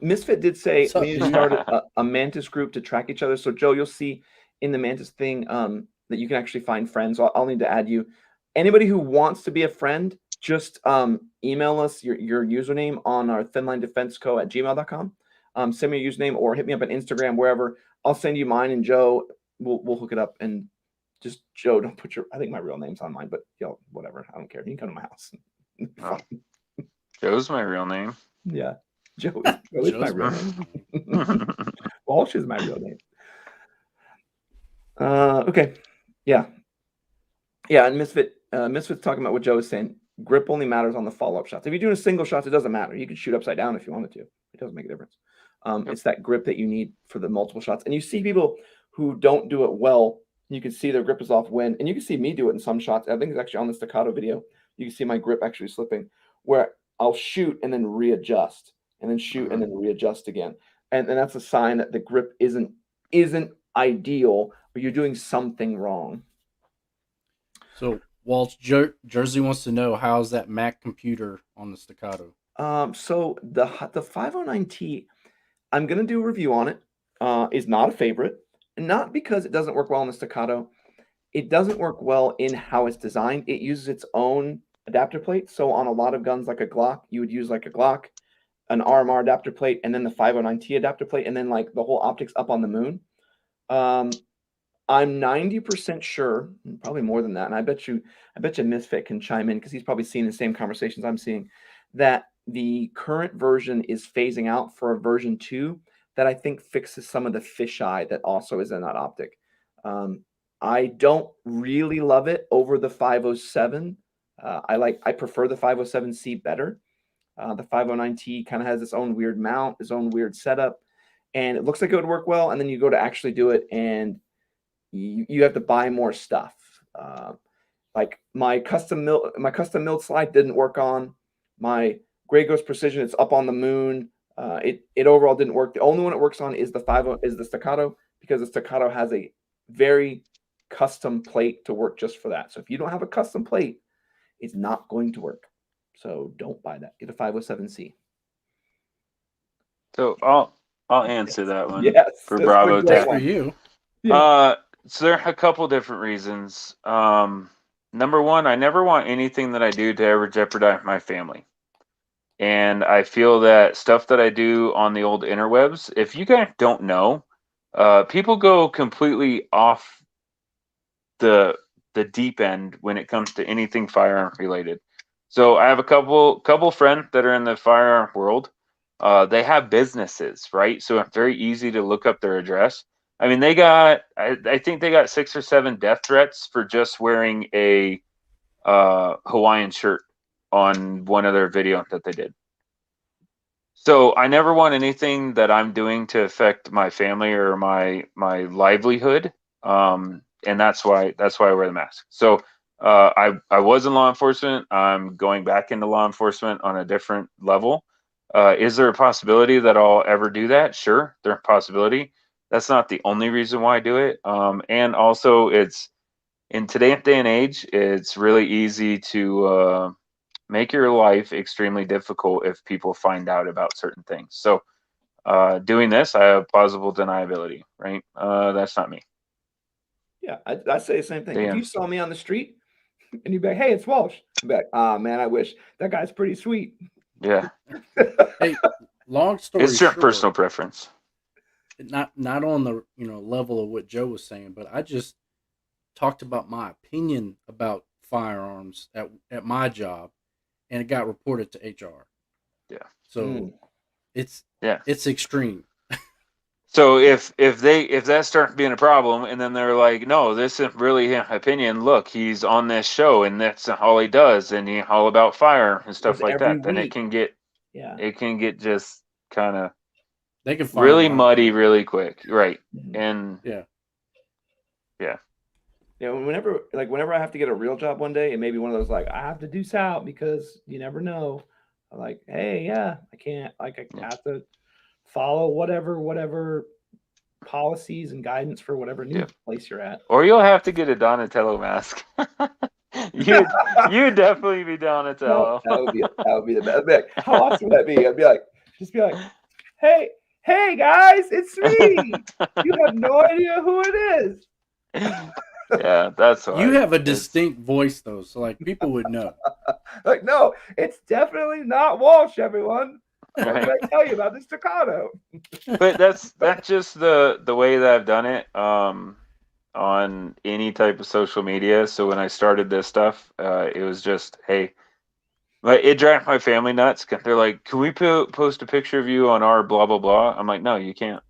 Misfit did say we need to start a Mantis group to track each other. So Joe, you'll see in the Mantis thing that you can actually find friends. So I'll need to add you. Anybody who wants to be a friend, just email us your username on our thinlinedefenseco@gmail.com. Send me your username or hit me up on Instagram, wherever. I'll send you mine, and Joe, we'll hook it up. And just Joe, don't put I think my real name's on mine, but whatever. I don't care. You can come to my house. Joe's my real name. Yeah. Joe is my real name. Walsh is my real name. Okay. Yeah. And Misfit's talking about what Joe is saying. Grip only matters on the follow-up shots. If you're doing a single shot, it doesn't matter. You can shoot upside down if you wanted to. It doesn't make a difference. It's that grip that you need for the multiple shots. And you see people who don't do it well. You can see their grip is off and you can see me do it in some shots. I think it's actually on the Staccato video. You can see my grip actually slipping, where I'll shoot and then readjust, and then shoot and then readjust again. And that's a sign that the grip isn't ideal, or you're doing something wrong. So Walsh, Jersey wants to know, how's that Mac computer on the Staccato? So the 509T, I'm gonna do a review on it. Is not a favorite, not because it doesn't work well on the Staccato. It doesn't work well in how it's designed. It uses its own adapter plate. So on a lot of guns, like a Glock, you would use like a Glock, an RMR adapter plate, and then the 509T adapter plate, and then like the whole optics up on the moon. I'm 90% sure, probably more than that, and I bet you Misfit can chime in, because he's probably seeing the same conversations I'm seeing, that the current version is phasing out for a version 2 that I think fixes some of the fisheye that also is in that optic. I don't really love it over the 507. I prefer the 507C better. The 509T kind of has its own weird mount, its own weird setup, and it looks like it would work well. And then you go to actually do it, and you have to buy more stuff. Like my custom milled slide didn't work on my Grey Ghost Precision. It's up on the moon. It overall didn't work. The only one it works on is the Staccato, because the Staccato has a very custom plate to work just for that. So if you don't have a custom plate, it's not going to work. So don't buy that. Get a 507C. So I'll answer that one. Yes, for Bravo Tech. For you. Yeah. So there are a couple different reasons. Number one, I never want anything that I do to ever jeopardize my family. And I feel that stuff that I do on the old interwebs, if you guys don't know, people go completely off the deep end when it comes to anything firearm related. So I have a couple friends that are in the firearm world. They have businesses, right? So it's very easy to look up their address. I mean, I think they got 6 or 7 death threats for just wearing a Hawaiian shirt on one of their videos that they did. So I never want anything that I'm doing to affect my family or my livelihood. And that's why I wear the mask. So I was in law enforcement. I'm going back into law enforcement on a different level. Is there a possibility that I'll ever do that? Sure, there's a possibility. That's not the only reason why I do it. And also, it's in today's day and age, it's really easy to make your life extremely difficult if people find out about certain things. So doing this, I have plausible deniability, right? That's not me. Yeah, I say the same thing. If Damn. you saw me on the street and you'd be like, "Hey, it's Walsh," I'd be like, "Ah, man, I wish that guy's pretty sweet." Yeah. Hey, long story It's your short, personal preference. not on the level of what Joe was saying, but I just talked about my opinion about firearms at my job, and it got reported to HR. Yeah. So it's Yeah. it's extreme. So if that starts being a problem, and then they're like, no, this isn't really his opinion. Look, he's on this show, and that's all he does, and he's all about fire and stuff like every that. Then week. it can get just kind of They can find really out. muddy really quick, right? Mhm. And Yeah. Whenever I have to get a real job one day, and maybe one of those like I have to deuce out because you never know. I'm like, hey, yeah, I can't. Like, I have to follow whatever policies and guidance for whatever new place you're at. Or you'll have to get a Donatello mask. You'd definitely be Donatello. That would be the best. Like, how awesome would that be? I'd be like, hey guys, it's me. You have no idea who it is. Yeah, that's why. You have a distinct voice though, so like people would know. Like, no, it's definitely not Walsh, everyone. What Right. did I tell you about the staccato? But that's just the way that I've done it on any type of social media. So when I started this stuff, it was just, hey, like it drives my family nuts. They're like, can we post a picture of you on our blah blah blah? I'm like, no, you can't.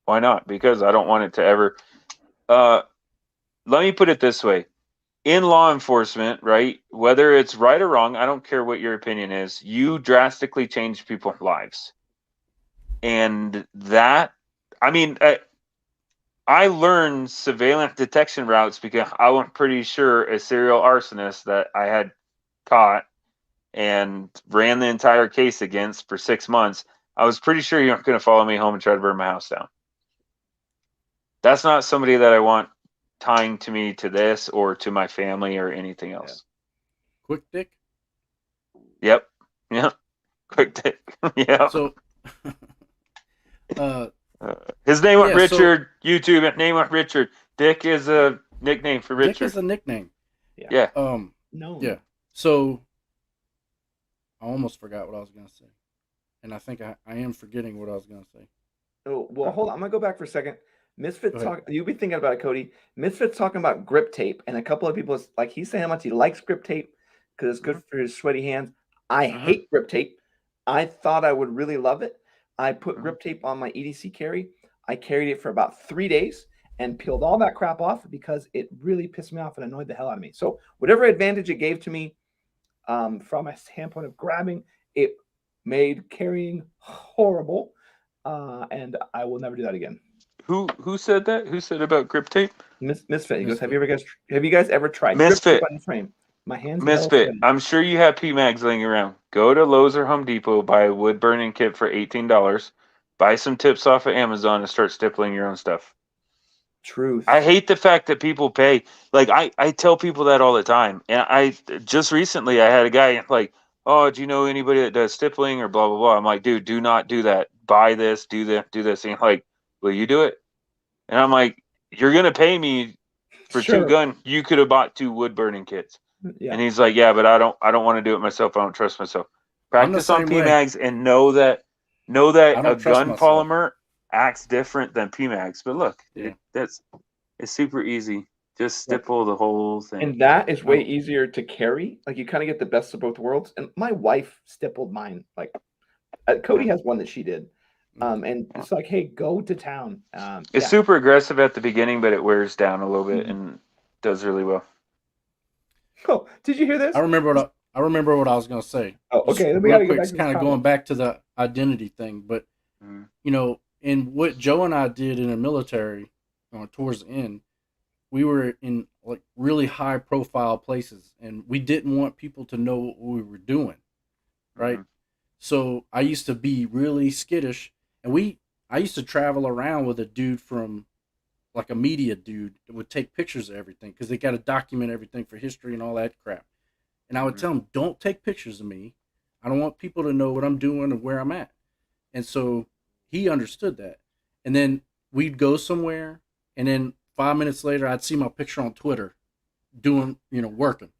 Why not? Because I don't want it to ever. Let me put it this way. In law enforcement, right, whether it's right or wrong, I don't care what your opinion is, you drastically change people's lives. And that, I mean, I learned surveillance detection routes because I was pretty sure a serial arsonist that I had caught and ran the entire case against for 6 months, I was pretty sure you weren't going to follow me home and try to burn my house down. That's not somebody that I want tying to me to this or to my family or anything else. Quick dick? Yep. Quick dick. Yeah. So his name was yeah, Richard. YouTube name was Richard. Dick is a nickname for Richard. Dick is a nickname. Yeah. No. Yeah. So I almost forgot what I was gonna say. And I think I am forgetting what I was gonna say. Oh, well, hold on. I'm gonna go back for a second. Misfit talk. You'll be thinking about it, Cody. Misfit's talking about grip tape, and a couple of people like he's saying how much he likes grip tape because it's good for his sweaty hands. I hate grip tape. I thought I would really love it. I put grip tape on my EDC carry. I carried it for about 3 days and peeled all that crap off because it really pissed me off and annoyed the hell out of me. So whatever advantage it gave to me from a standpoint of grabbing, it made carrying horrible, and I will never do that again. Who said that? Who said about grip tape? Misfit. He goes, have you guys ever tried Misfit grip tape on your frame? My hands. Misfit. I'm sure you have PMags laying around. Go to Lowe's or Home Depot, buy a wood burning kit for $18. Buy some tips off of Amazon and start stippling your own stuff. Truth. I hate the fact that people pay. Like I tell people that all the time. And I just recently I had a guy like, oh, do you know anybody that does stippling or blah blah blah? I'm like, dude, do not do that. Buy this, do that, do this. And he's like, will you do it? And I'm like, you're gonna pay me for 2 guns. You could have bought 2 wood burning kits. Yeah. And he's like, yeah, but I don't want to do it myself. I don't trust myself. Practice on PMags and know that a gun polymer acts different than PMags. But look, it's super easy. Just stipple the whole thing. And that is way easier to carry. Like you kind of get the best of both worlds. And my wife stippled mine. Like Cody has one that she did. And it's like, hey, go to town. It's super aggressive at the beginning, but it wears down a little bit and does really well. Oh, did you hear this? I remember what I was going to say. Oh, okay. Let me real quick. It's kind of going back to the identity thing, but in what Joe and I did in the military, towards the end, we were in like really high profile places, and we didn't want people to know what we were doing, right? So I used to be really skittish, and I used to travel around with a dude from like a media dude that would take pictures of everything because they got to document everything for history and all that crap. And I would tell him, don't take pictures of me. I don't want people to know what I'm doing or where I'm at. And so he understood that. And then we'd go somewhere, and then 5 minutes later, I'd see my picture on Twitter doing, working.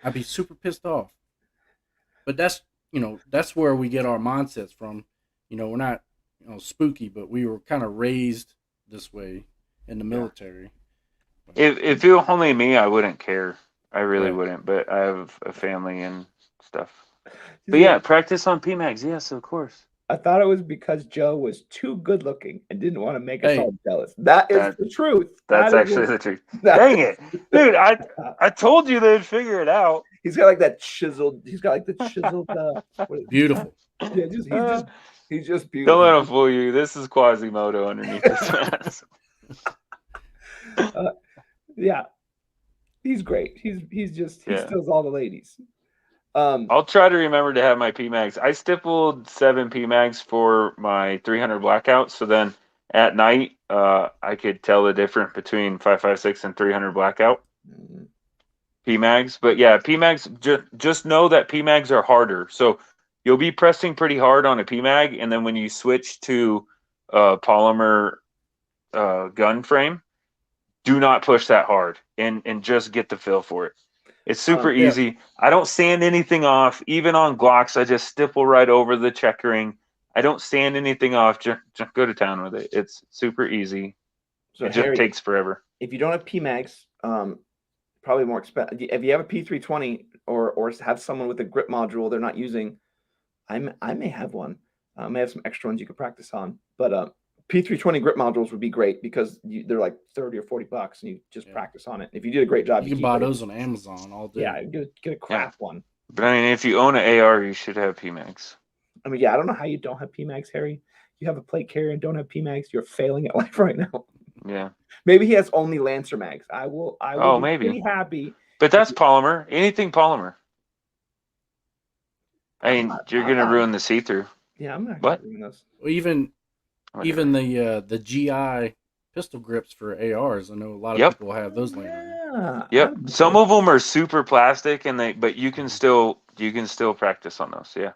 I'd be super pissed off. But that's where we get our mindsets from. We're not, spooky, but we were kind of raised this way in the military. If it were only me, I wouldn't care. I really Right. wouldn't. But I have a family and stuff. But yeah, practice on PMags. Yes, of course. I thought it was because Joe was too good looking and didn't want to make us Hey. all jealous. That is the truth. That's That is actually the truth. that Dang is- it, dude! I told you they'd figure it out. He's got like that chiseled. He's got like the chiseled. What is it? Beautiful. Yeah, he's just beautiful. Don't let them fool you. This is Quasimodo underneath this mask. Yeah, he's great. He steals all the ladies. I'll try to remember to have my PMags. I stippled 7 PMags for my 300 blackout, so then at night I could tell the difference between 5.56 and 300 blackout PMags. But yeah, PMags, just know that PMags are harder. So you'll be pressing pretty hard on a PMag, and then when you switch to polymer gun frame, do not push that hard and just get the feel for it. It's super easy. I don't sand anything off. Even on Glocks, I just stipple right over the checkering. I don't sand anything off. Just go to town with it. It's super easy. So it just takes forever. If you don't have PMags, probably more expensive. If you have a P320 or have someone with a grip module they're not using, I may have one. I may have some extra ones you could practice on. But P320 grip modules would be great because they're like $30 or $40, and you just practice on it. If you did a great job, you can buy those on Amazon all day. Yeah, get a craft one. But I mean, if you own an AR, you should have PMags. I mean, yeah, I don't know how you don't have PMags, Harry. You have a plate carrier and don't have PMags. You're failing at life right now. Yeah. Maybe he has only Lancer mags. I will be maybe. pretty happy. But that's polymer. Anything polymer. I mean, you're gonna ruin the see-through. Yeah, I'm not What? doing this. Even the GI pistol grips for ARs. I know a lot of people have those laying around. Yep. Some of them are super plastic, but you can still practice on those. Yeah.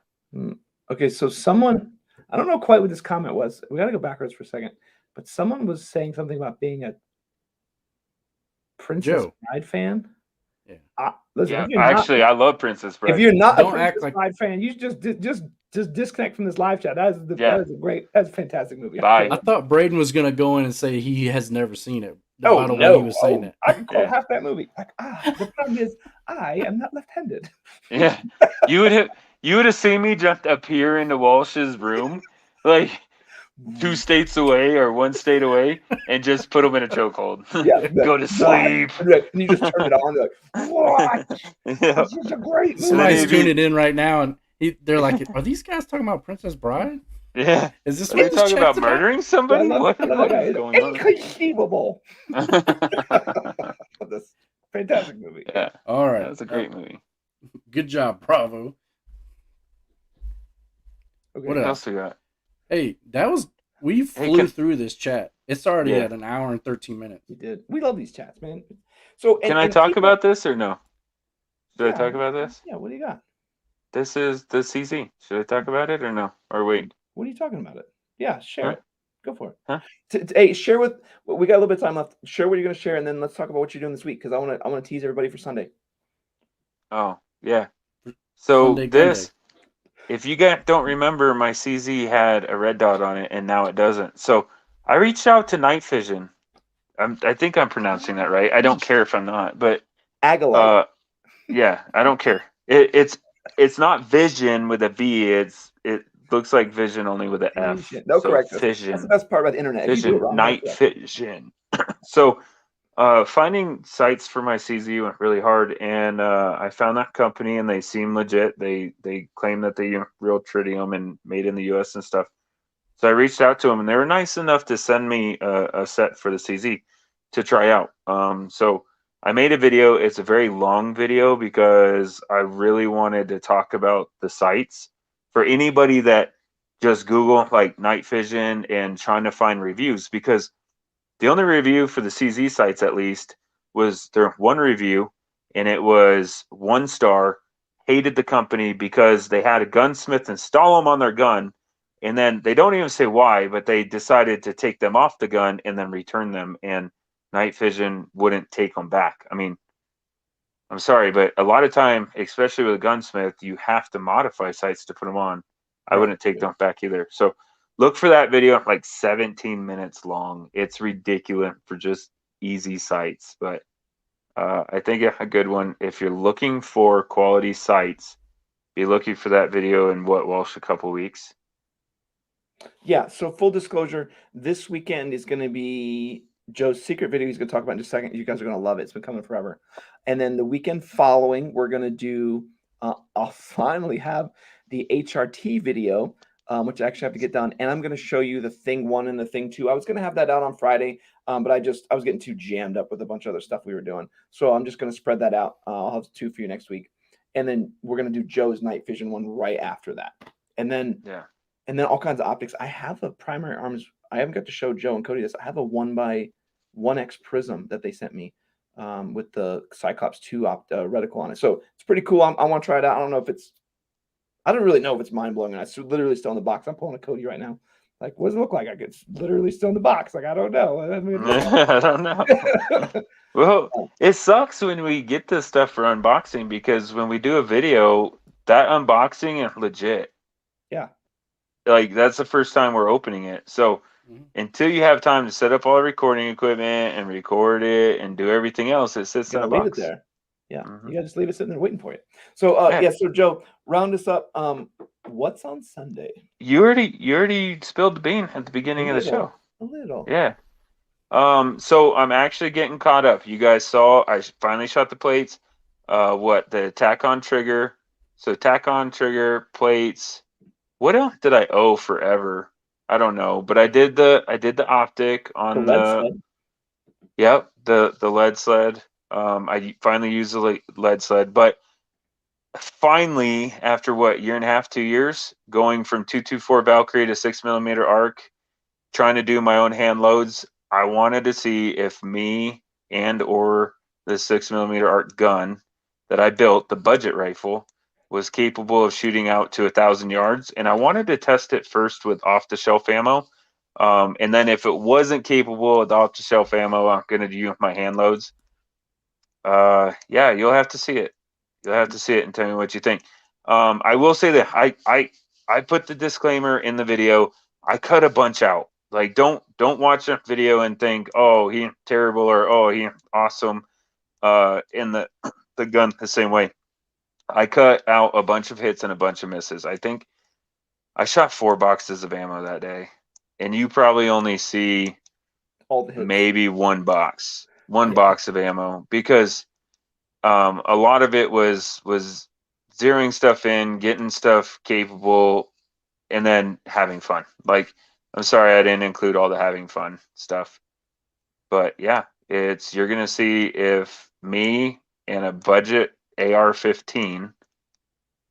Okay, so someone, I don't know quite what this comment was. We got to go backwards for a second. But someone was saying something about being a Princess Bride fan. Yeah. Listen, I love Princess Bride. If you're not a Princess Bride fan, you just disconnect from this live chat. That's a fantastic movie. Bye. I thought Braden was gonna go in and say he has never seen it. No, By the way he was saying that. I can call half that movie. The problem is I am not left-handed. Yeah, you would have seen me just appear into Walsh's room, like 2 states away or 1 state away, and just put him in a chokehold. Yeah, go to sleep. And you just turn it on. Like, what? Yeah. This is a great movie. Somebody's tuning in right now, and they're like, "Are these guys talking about Princess Bride? Yeah. Is this Are they talking about murdering somebody? What is going on? Inconceivable. This fantastic movie. Yeah. All right. That's a great movie. Good job, Bravo. Okay. What else we got? Hey, we flew through this chat. It's already at an hour and 13 minutes. We did. We love these chats, man. So can I talk about this or no? Should I talk about this? Yeah, what do you got? This is the CZ. Should I talk about it or no? Or wait? What are you talking about it? Yeah, share it. Go for it. Huh? Hey, share with. We got a little bit of time left. Share what you're going to share, and then let's talk about what you're doing this week because I want to tease everybody for Sunday. Oh yeah. So Sunday, this, if you guys don't remember, my CZ had a red dot on it, and now it doesn't. So I reached out to Night Vision. I think I'm pronouncing that right. I don't care if I'm not, but Agalight. Yeah, I don't care. It's not Vision with a V. It looks like Vision only with an F. No, correct. Vision. That's the best part about the internet. Vision. Night Vision. So finding sites for my CZ went really hard, and I found that company, and they seem legit. They claim that they use real tritium and made in the U.S. and stuff. So I reached out to them, and they were nice enough to send me a set for the CZ to try out. So I made a video. It's a very long video because I really wanted to talk about the sites for anybody that just Google like Night Vision and trying to find reviews, because the only review for the CZ sites, at least, was their one review, and it was 1 star, hated the company because they had a gunsmith install them on their gun, and then they don't even say why, but they decided to take them off the gun and then return them, and night vision wouldn't take them back. I mean, I'm sorry, but a lot of time, especially with a gunsmith, you have to modify sights to put them on. I wouldn't take them back either. So look for that video, like 17 minutes long. It's ridiculous for just easy sights, but I think a good one, if you're looking for quality sights, be looking for that video in Walsh, a couple weeks. Yeah, so full disclosure, this weekend is going to be Joe's secret video he's going to talk about in just a second. You guys are going to love it. It's been coming forever. And then the weekend following, we're going to do, I'll finally have the HRT video, which I actually have to get done. And I'm going to show you the thing 1 and the thing 2. I was going to have that out on Friday, but I was getting too jammed up with a bunch of other stuff we were doing. So I'm just going to spread that out. I'll have 2 for you next week. And then we're going to do Joe's night vision one right after that. And then, and then all kinds of optics. I have a primary arms. I haven't got to show Joe and Cody this. I have a 1x1x prism that they sent me with the Cyclops 2 reticle on it. So it's pretty cool. I want to try it out. I don't know if it's, I don't really know if it's mind blowing. It's literally still in the box. I'm pulling a Cody right now. Like, what does it look like? It's literally still in the box. Like, I don't know. I don't know. Well, it sucks when we get this stuff for unboxing, because when we do a video, that unboxing is legit. Yeah. Like, that's the first time we're opening it. So until you have time to set up all the recording equipment and record it and do everything else, it sits in a box. Leave it there. Yeah, you gotta just leave it sitting there waiting for you. So so Joe, round us up. What's on Sunday? You already spilled the bean at the beginning of the show. A little. Yeah. So I'm actually getting caught up. You guys saw I finally shot the plates. The tack-on trigger. So tack-on trigger, plates. What else did I owe forever? I don't know, but I did the optic on the lead sled. I finally used the lead sled, but finally, after year and a half, 2 years, going from 224 Valkyrie to 6mm arc, trying to do my own hand loads, I wanted to see if me or the 6mm arc gun that I built, the budget rifle, was capable of shooting out to 1,000 yards, and I wanted to test it first with off-the-shelf ammo. And then if it wasn't capable with off-the-shelf ammo, I'm going to do my hand loads. You'll have to see it. You'll have to see it and tell me what you think. I will say that I put the disclaimer in the video. I cut a bunch out. Like, don't watch a video and think, oh, he's terrible, or oh, he's awesome. In the gun the same way. I cut out a bunch of hits and a bunch of misses. I think I shot 4 boxes of ammo that day, and you probably only see all the hits. Maybe one box of ammo, because a lot of it was zeroing stuff in, getting stuff capable, and then having fun. Like, I'm sorry I didn't include all the having fun stuff, but yeah, you're gonna see if me and a budget AR-15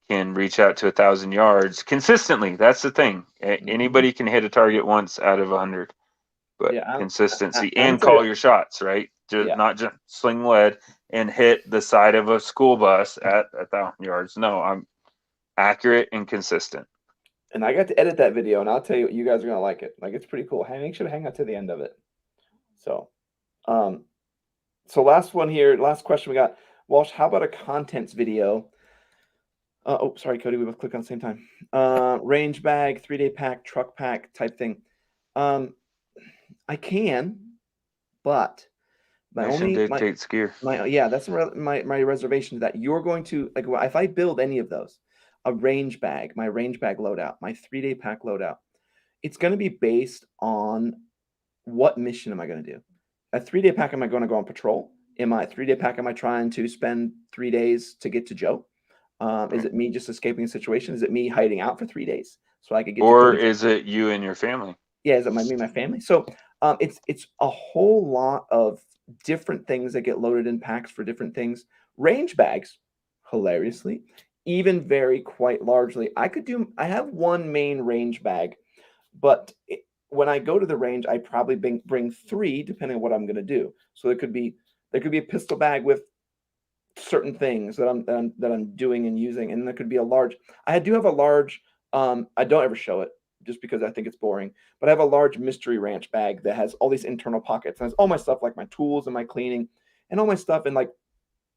can reach out to 1,000 yards consistently. That's the thing. Anybody can hit a target once out of 100, but consistency and call your shots, right? Not just sling lead and hit the side of a school bus at 1,000 yards. No, I'm accurate and consistent. And I got to edit that video, and I'll tell you, you guys are gonna like it. Like, it's pretty cool. Make sure to hang out to the end of it. So, last one here, last question we got. Walsh, how about a contents video? Sorry, Cody, we both clicked on the same time. Range bag, 3-day pack, truck pack type thing. I can, but my only dictates gear. That's my reservation, that you're going to, like, if I build any of those, a range bag, my range bag loadout, my 3-day pack loadout, it's going to be based on what mission am I going to do. A 3-day pack, am I going to go on patrol? Am I 3-day pack? Am I trying to spend 3 days to get to Joe? Is it me just escaping a situation? Is it me hiding out for 3 days so I could get? Or is it you and your family? Yeah, is it me and my family? So it's a whole lot of different things that get loaded in packs for different things. Range bags, hilariously, even vary quite largely. I have one main range bag, but when I go to the range, I probably bring 3, depending on what I'm going to do. So there could be a pistol bag with certain things that I'm doing and using, and there could be a large. I do have a large. I don't ever show it just because I think it's boring. But I have a large mystery ranch bag that has all these internal pockets and has all my stuff, like my tools and my cleaning, and all my stuff, and like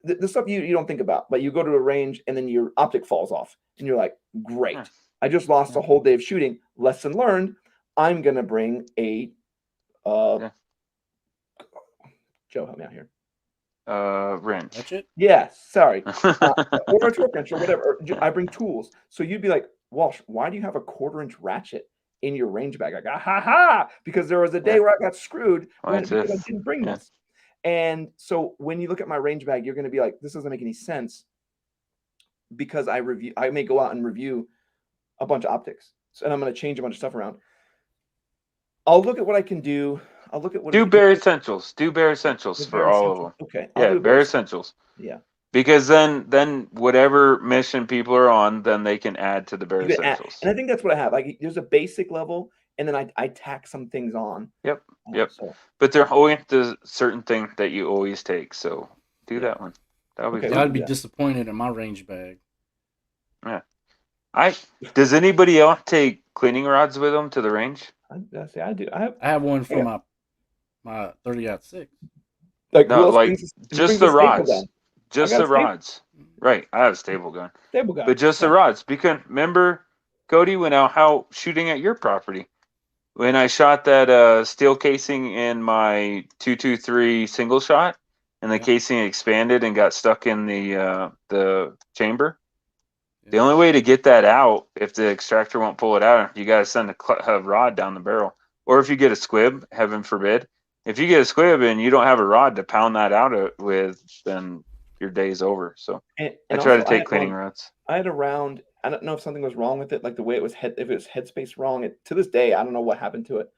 the stuff you don't think about. But you go to a range and then your optic falls off, and you're like, great, Yeah. I just lost a whole day of shooting. Lesson learned. I'm gonna bring a Yeah. Joe, help me out here. Wrench. That's it. Yeah, sorry. Or a torque wrench or whatever. I bring tools. So you'd be like, Walsh, why do you have a 1/4-inch ratchet in your range bag? I go, ha ha, because there was a day Yeah. where I got screwed because I this. didn't bring Yeah. this. And so when you look at my range bag, you're going to be like, this doesn't make any sense, because I may go out and review a bunch of optics, and I'm going to change a bunch of stuff around. I'll look at what I can do. I'll look at what Do bare essentials. Do bare essentials The for bare all of essentials. them. Okay. I'll Yeah, do bare essentials. Yeah. Because then whatever mission people are on, then they can add to the bare You can add, essentials. and I think that's what I have. Like, there's a basic level, and then I tack some things on. Yep. So But there always the certain thing that you always take. So do that one. That'll be Okay. fun. I'd be disappointed in my range bag. Does anybody else take cleaning rods with them to the range? I do. I have one for my 30-06. like, No, who else like, brings just brings the a staple rods. gun? Just I got the a staple- rods. Right. I have a stable gun. Staple gun. But just the rods. Because remember, Cody went out shooting at your property. When I shot that steel casing in my 223 single shot, and the casing expanded and got stuck in the chamber. The only way to get that out, if the extractor won't pull it out, you got to send a rod down the barrel. Or if you get a squib, heaven forbid. If you get a squib and you don't have a rod to pound that out with, then your day's over. So And I try to also, take cleaning rods. I had a round. I don't know if something was wrong with it, like the way it was if it was headspace wrong. To this day, I don't know what happened to it.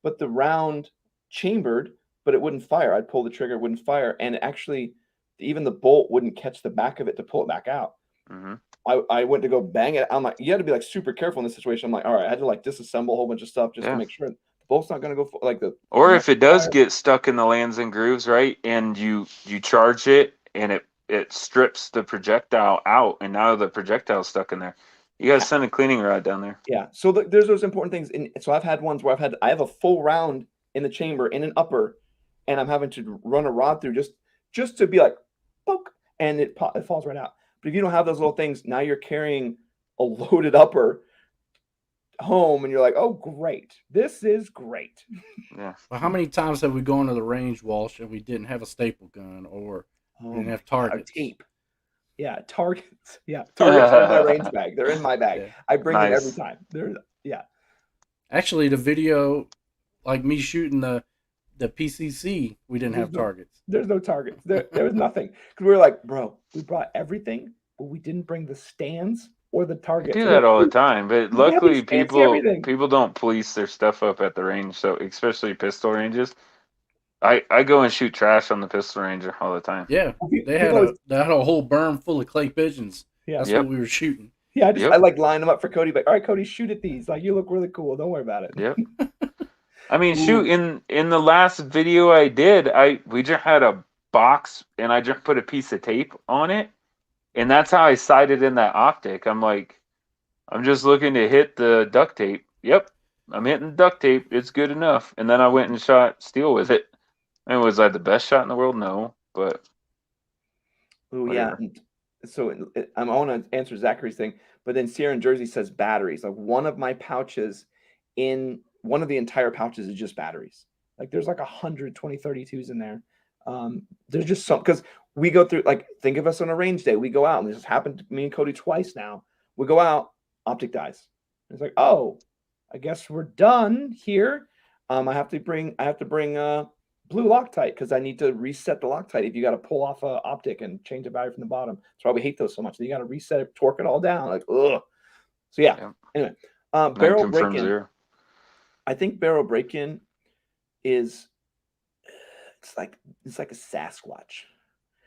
But the round chambered, but it wouldn't fire. I'd pull the trigger, it wouldn't fire, and actually, even the bolt wouldn't catch the back of it to pull it back out. Mm-hmm. I went to go bang it. I'm like, you had to be like super careful in this situation. I'm like, all right, I had to like disassemble a whole bunch of stuff just to make sure the bolt's not going to go like the. Or if it does get stuck in the lands and grooves, right, and you charge it and it strips the projectile out, and now the projectile's stuck in there. You got to send a cleaning rod down there. Yeah. So there's those important things. So I've had ones where I have a full round in the chamber in an upper, and I'm having to run a rod through just to be like, poke, and it falls right out. But if you don't have those little things, now you're carrying a loaded upper home, and you're like, oh, great. This is great. Yeah. Well, how many times have we gone to the range, Walsh, and we didn't have a staple gun or we didn't have targets? Tape. Yeah, targets. Yeah, targets are in my range bag. They're in my bag. Yeah. I bring them every time. Actually, the video, like me shooting the PCC, we didn't have targets. There's no targets. There was nothing. Because we were like, bro, we brought everything, but we didn't bring the stands or the targets. I do that all the time, but luckily everything. people don't police their stuff up at the range, so especially pistol ranges. I go and shoot trash on the pistol range all the time. Yeah, they had a whole berm full of clay pigeons. Yeah, that's what we were shooting. Yeah, I like line them up for Cody. Like, all right, Cody, shoot at these. Like, you look really cool. Don't worry about it. Yep. I mean, shoot, in the last video I did, we just had a box and I just put a piece of tape on it, and that's how I sighted in that optic. I'm like, I'm just looking to hit the duct tape. Yep, I'm hitting duct tape. It's good enough. And then I went and shot steel with it. And was I the best shot in the world? No, but. Oh yeah. So I want to answer Zachary's thing, but then Sierra in Jersey says batteries. Like, one of my pouches one of the entire pouches is just batteries. Like, there's like 120 32s in there. There's just some, because we go through, like, think of us on a range day. We go out, and this has happened to me and Cody twice now. We go out, optic dies. It's like, oh, I guess we're done here. I have to bring blue Loctite, because I need to reset the Loctite. If you got to pull off a optic and change the battery from the bottom, that's why we hate those so much. You got to reset it, torque it all down. Like, ugh. So yeah. Anyway, barrel break-in. I think barrel break-in is it's like a Sasquatch.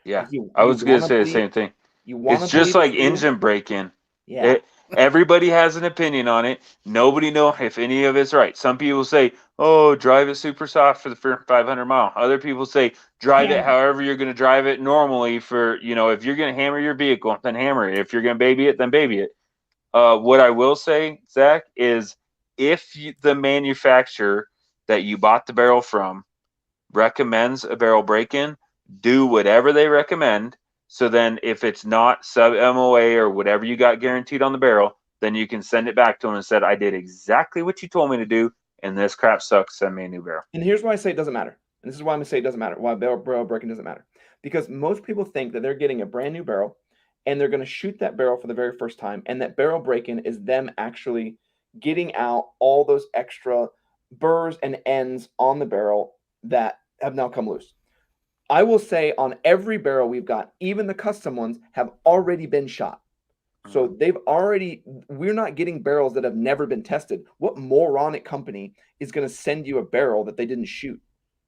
Yeah, I was gonna say the same thing. It's just like engine break-in. Yeah. Everybody has an opinion on it. Nobody know if any of it's right. Some people say, "Oh, drive it super soft for the first 500 mile." Other people say, "Drive it however you're going to drive it normally for, if you're going to hammer your vehicle, then hammer it. If you're going to baby it, then baby it." What I will say, Zach, is if the manufacturer that you bought the barrel from recommends a barrel break-in, do whatever they recommend. So then if it's not sub MOA or whatever you got guaranteed on the barrel, then you can send it back to them and said, "I did exactly what you told me to do, and this crap sucks. Send me a new barrel." And here's why I say it doesn't matter. And this is why I'm going to say it doesn't matter. Why barrel breaking doesn't matter. Because most people think that they're getting a brand new barrel and they're going to shoot that barrel for the very first time. And that barrel break-in is them actually getting out all those extra burrs and ends on the barrel that have now come loose. I will say on every barrel we've got, even the custom ones have already been shot. So we're not getting barrels that have never been tested. What moronic company is going to send you a barrel that they didn't shoot,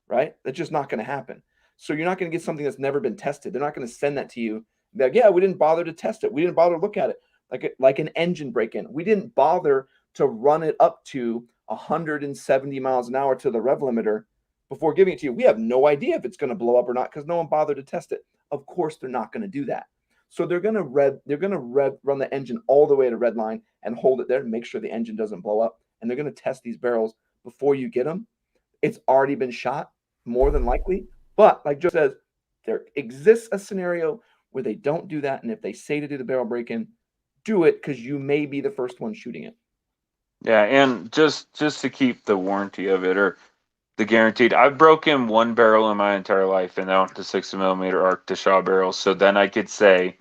right? That's just not going to happen. So you're not going to get something that's never been tested. They're not going to send that to you. Be like, yeah, we didn't bother to test it. We didn't bother to look at it. Like an engine break-in. We didn't bother to run it up to 170 miles an hour to the rev limiter before giving it to you. We have no idea if it's going to blow up or not because no one bothered to test it. Of course, they're not going to do that. So they're going to run the engine all the way to red line and hold it there to make sure the engine doesn't blow up. And they're going to test these barrels before you get them. It's already been shot, more than likely. But like Joe says, there exists a scenario where they don't do that. And if they say to do the barrel break-in, do it because you may be the first one shooting it. Yeah, and just to keep the warranty of it or the guaranteed, I've broken one barrel in my entire life, and that went to 60mm arc to Shaw barrels. So then I could say,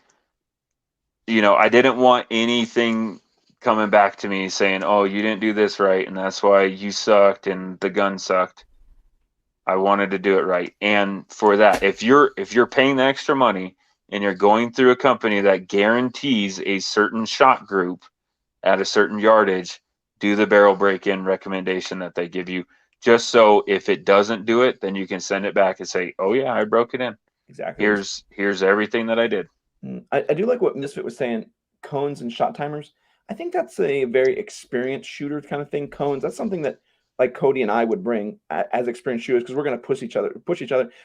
I didn't want anything coming back to me saying, "Oh, you didn't do this right, and that's why you sucked and the gun sucked." I wanted to do it right. And for that, if you're paying the extra money and you're going through a company that guarantees a certain shot group at a certain yardage, do the barrel break-in recommendation that they give you. Just so if it doesn't do it, then you can send it back and say, "Oh yeah, I broke it in. Exactly. Here's everything that I did." I do like what Misfit was saying, cones and shot timers. I think that's a very experienced shooter kind of thing. Cones, that's something that like Cody and I would bring as experienced shooters because we're going to push each other.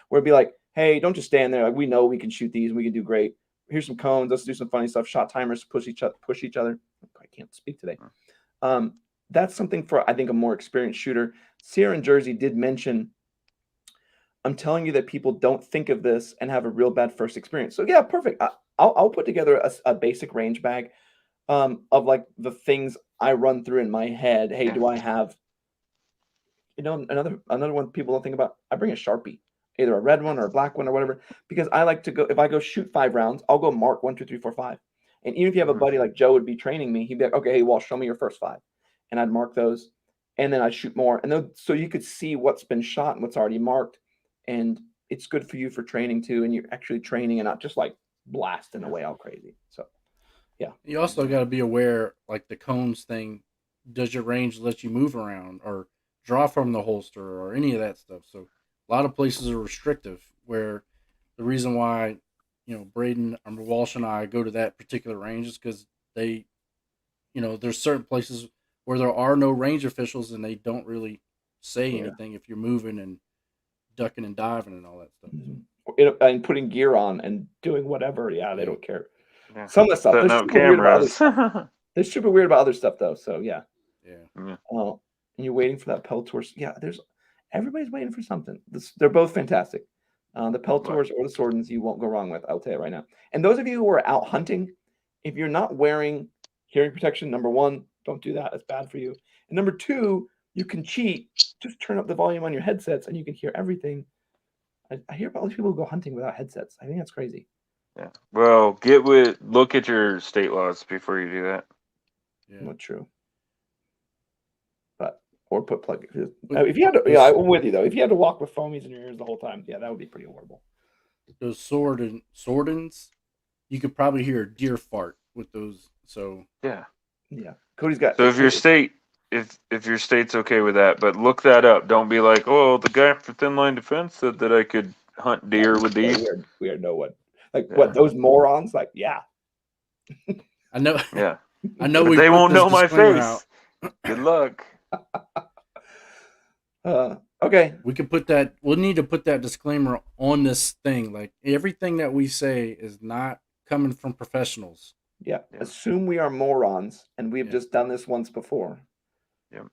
Where it'd be like, "Hey, don't just stand there. Like, we know we can shoot these and we can do great. Here's some cones. Let's do some funny stuff. Shot timers, push each other. I can't speak today. That's something for, I think, a more experienced shooter. Sierra and Jersey did mention, I'm telling you that people don't think of this and have a real bad first experience. So yeah, perfect. I'll put together a basic range bag of like the things I run through in my head. Hey, do I have, another one people don't think about? I bring a Sharpie, either a red one or a black one or whatever, because I like to go, if I go shoot 5 rounds, I'll go mark 1, 2, 3, 4, 5. And even if you have a buddy like Joe would be training me, he'd be like, "Okay, hey, well, show me your first 5." And I'd mark those and then I'd shoot more. And then, so you could see what's been shot and what's already marked. And it's good for you for training too. And you're actually training and not just like blasting away all crazy. So, yeah. You also got to be aware, like the cones thing, does your range let you move around or draw from the holster or any of that stuff? So a lot of places are restrictive, where the reason why, Braden or Walsh and I go to that particular range is because they, there's certain places where there are no range officials and they don't really say anything if you're moving and ducking and diving and all that stuff. Mm-hmm. And putting gear on and doing whatever. Yeah, they don't care. Yeah. Some of the stuff. They're super weird about other stuff. They're super weird about other stuff though. So yeah. Yeah. And you're waiting for that Peltor. Yeah, everybody's waiting for something. They're both fantastic. The Peltors or the Swordens, you won't go wrong with. I'll tell you right now. And those of you who are out hunting, if you're not wearing hearing protection, number 1, don't do that. It's bad for you. And number 2, you can cheat. Just turn up the volume on your headsets and you can hear everything. I hear about all these people who go hunting without headsets. I think that's crazy. Yeah. Well, look at your state laws before you do that. Yeah. Not true. Or put plug. If you had to, I'm with you though. If you had to walk with foamies in your ears the whole time, yeah, that would be pretty horrible. Those Swordens, you could probably hear a deer fart with those. So yeah. Cody's got. So if your state's okay with that, but look that up. Don't be like, "Oh, the guy for Thin Line Defense said that I could hunt deer with these." We are no one. Like what? Those morons? Like, yeah. I know. Yeah. I know we They put won't this know my disclaimer face. Good luck. Okay. We could put that. We'll need to put that disclaimer on this thing. Like everything that we say is not coming from professionals. Yeah. Yeah. Assume we are morons and we've Yeah. just done this once before. Yep.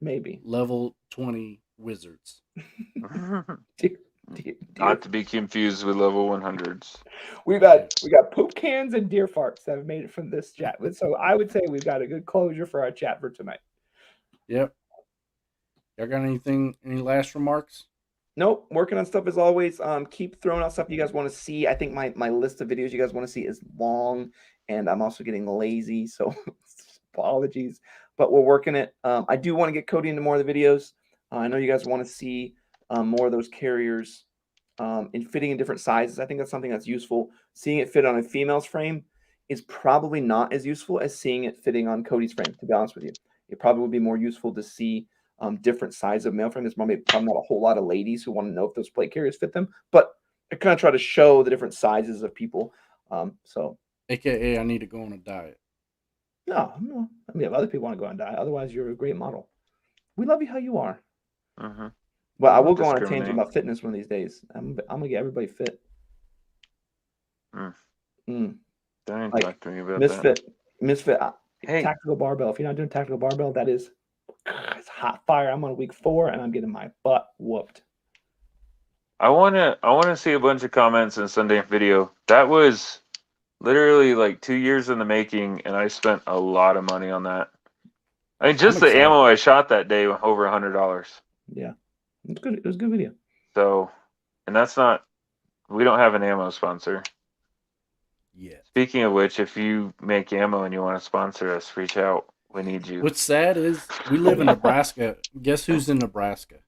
Maybe. Level 20 wizards. Dear. Not to be confused with level 100s. We got poop cans and deer farts that have made it from this chat. So I would say we've got a good closure for our chat for tonight. Yep. Y'all got anything? Any last remarks? Nope. Working on stuff as always. Keep throwing out stuff you guys want to see. I think my list of videos you guys want to see is long, and I'm also getting lazy, so apologies. But we're working it. I do want to get Cody into more of the videos. I know you guys want to see more of those carriers in fitting in different sizes. I think that's something that's useful. Seeing it fit on a female's frame is probably not as useful as seeing it fitting on Cody's frame, to be honest with you. It probably would be more useful to see different size of male frame. There's probably not a whole lot of ladies who want to know if those plate carriers fit them, but I kind of try to show the different sizes of people. So, AKA, I need to go on a diet. no. I mean, if other people want to go on a diet, otherwise you're a great model. We love you how you are. Mm-hmm. But I will go on a Discriminate. tangent about fitness one of these days. I'm gonna get everybody fit. Don't even Like, talk to me about that. Misfit. Hey. Tactical barbell. If you're not doing tactical barbell, that is it's hot fire. I'm on week 4 and I'm getting my butt whooped. I wanna see a bunch of comments in Sunday video. That was literally like 2 years in the making, and I spent a lot of money on that. I mean, just I'm the excited. ammo I shot that day over $100. Yeah, it's good. It was a good video. So, and that's not. We don't have an ammo sponsor. Yeah. Speaking of which, if you make ammo and you want to sponsor us, reach out. We need you. What's sad is we live in Nebraska. Guess who's in Nebraska?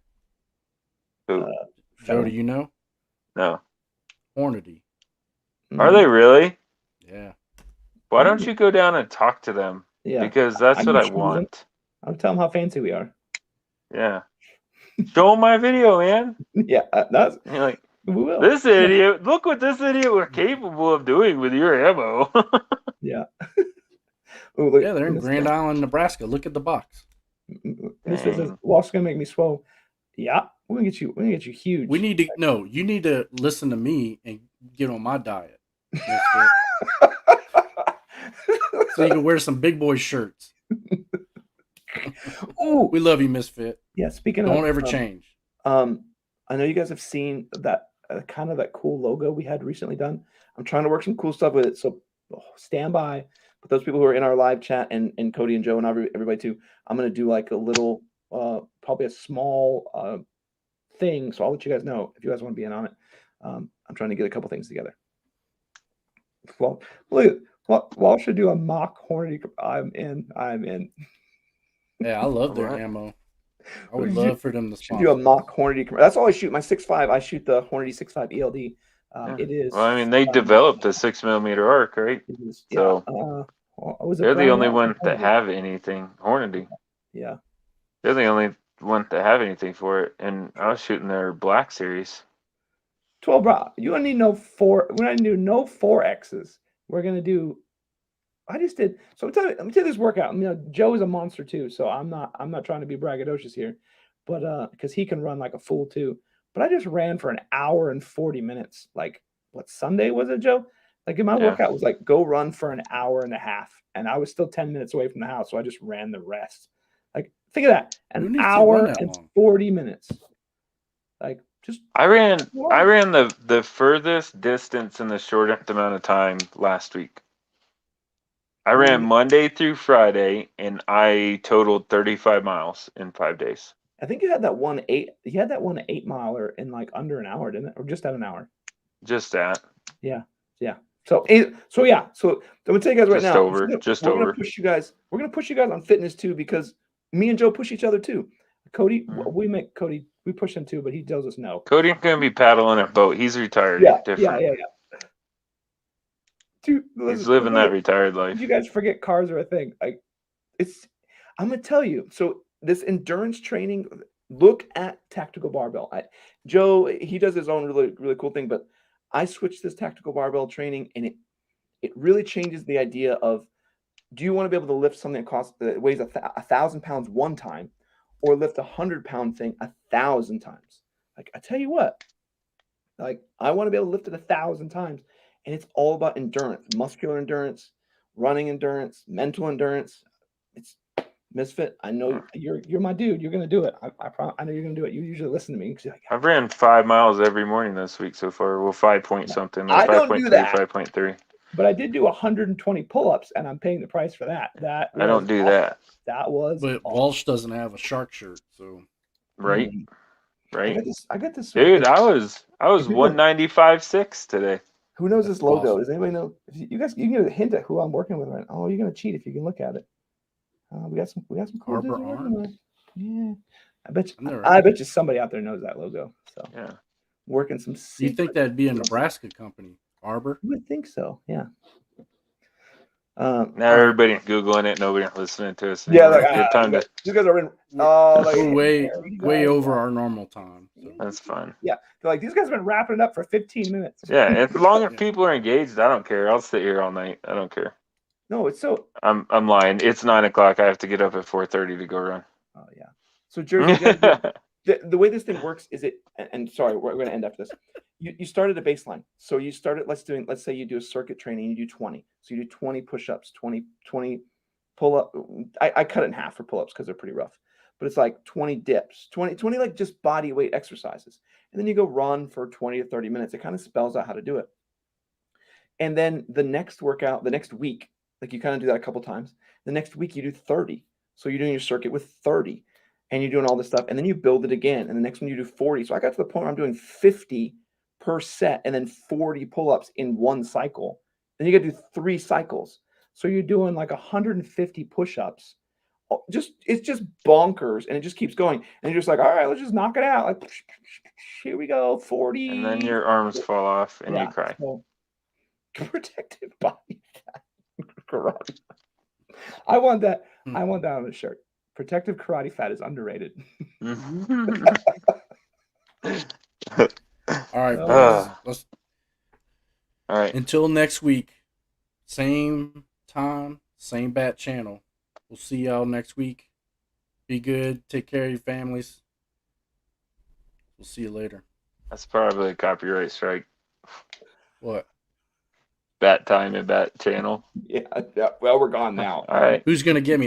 Who? Joe, do you know? No. Hornady. Are they really? Yeah. Why don't you go down and talk to them? Yeah, Because that's what can I choose them. want. I'll tell them how fancy we are. Yeah. Show them my video, man. Yeah, that's You're like, we will. this idiot, look what this idiot was capable of doing with your ammo. Yeah. Ooh, look, Yeah, they're in Grand Island, Nebraska. Look at the box. This says, Dang. Walsh gonna make me swole. Yeah, we're gonna get you huge. We need to you need to listen to me and get on my diet. So you can wear some big boy shirts. Ooh, We love you, Misfit. yeah. Speaking of, Don't ever change. I know you guys have seen that kind of that cool logo we had recently done. I'm trying to work some cool stuff with it, so stand by. But those people who are in our live chat and Cody and Joe and everybody too, I'm gonna do like a little, probably a small thing. So I'll let you guys know if you guys want to be in on it. I'm trying to get a couple things together. Well, look, Walsh should do a mock Hornady. I'm in. Yeah, I love their Alright. ammo. I would love for them to Should do a sponsor. mock Hornady. That's all I shoot. My 6.5. I shoot the Hornady 6.5 ELD. It is. Well, I mean, they developed a 6mm arc, right? It is, So, they're the only one that have anything. Hornady. Yeah. They're the only one that have anything for it. And I was shooting their Black Series. 12, bro. You don't need no 4. We're not going to do no 4Xs. We're going to do. I just did. So let me tell you this workout. Joe is a monster too. So I'm not trying to be braggadocious here, but because he can run like a fool too. But I just ran for an hour and 40 minutes. Like, what Sunday was it, Joe? Like, my workout was like, go run for an hour and a half. And I was still 10 minutes away from the house. So I just ran the rest. Like, think of that. An hour and 40 minutes. Like, just. I ran the furthest distance in the shortest amount of time last week. I ran Monday through Friday, and I totaled 35 miles in 5 days. I think you had that one 8 miler in like under an hour, didn't it? Or just at an hour? Just that. Yeah. So I'm gonna tell you guys right now. We're gonna push you guys. We're gonna push you guys on fitness too, because me and Joe push each other too. Cody, we push him too, but he tells us no. Cody's gonna be paddling a boat. He's retired. Yeah. Dude, he's living that retired life. You guys forget cars are a thing. Like, I'm gonna tell you. So this endurance training, look at tactical barbell. Joe, he does his own really, really cool thing, but I switched this tactical barbell training, and it really changes the idea of do you want to be able to lift something that weighs 1,000 pounds one time, or lift 100-pound thing 1,000 times? Like, I tell you what, like, I want to be able to lift it 1,000 times, and it's all about endurance, muscular endurance, running endurance, mental endurance. It's Misfit. I know you're my dude. You're gonna do it. I know you're gonna do it. You usually listen to me. Like, I've ran 5 miles every morning this week so far. Well, 5 point something. Like I don't do that. 5.3. But I did do 120 pull-ups, and I'm paying the price for that. I don't do that. That was. But awesome. Walsh doesn't have a shark shirt, so Right. Right. I got this. Dude, I was 195.6 today. Who knows this logo? awesome. Does anybody know? If you guys, you can get a hint at who I'm working with right now. Oh, you're gonna cheat if you can look at it. We got some cool Arbor dudes we're working with. Yeah, I bet you somebody out there knows that logo. So yeah, working some. You think that'd be a Nebraska company, Arbor? You would think so. Yeah. now everybody Googling it, nobody listening to us. Yeah, like, time to. You guys are in. We're way over our normal time. So. That's fine. Yeah, they're like, these guys have been wrapping it up for 15 minutes. Yeah, as long as people are engaged, I don't care. I'll sit here all night. I don't care. No, it's so. I'm lying. It's 9 o'clock. I have to get up at 4:30 to go run. Oh yeah. So Jersey, the way this thing works is and sorry, we're going to end after this. You start at a baseline. So you start at let's say you do a circuit training. You do 20. So you do 20 push-ups, 20 pull up. I cut it in half for pull-ups because they're pretty rough. But it's like 20 dips, 20 like just body weight exercises. And then you go run for 20 to 30 minutes. It kind of spells out how to do it. And then the next workout, the next week, like you kind of do that a couple times. The next week you do 30. So you're doing your circuit with 30 and you're doing all this stuff. And then you build it again. And the next one you do 40. So I got to the point where I'm doing 50 per set and then 40 pull-ups in one cycle. Then you got to do 3 cycles. So you're doing like 150 push-ups. It's just bonkers, and it just keeps going. And you're just like, all right, let's just knock it out. Like, here we go, 40. And then your arms fall off, and you cry. So, protective body fat karate. I want that. I want that on the shirt. Protective karate fat is underrated. All right, let's. All right. Until next week, same time, same bat channel. We'll see y'all next week. Be good. Take care of your families. We'll see you later. That's probably a copyright strike. What? Bat time and bat channel. Yeah. Well, we're gone now. All right. Who's gonna get me?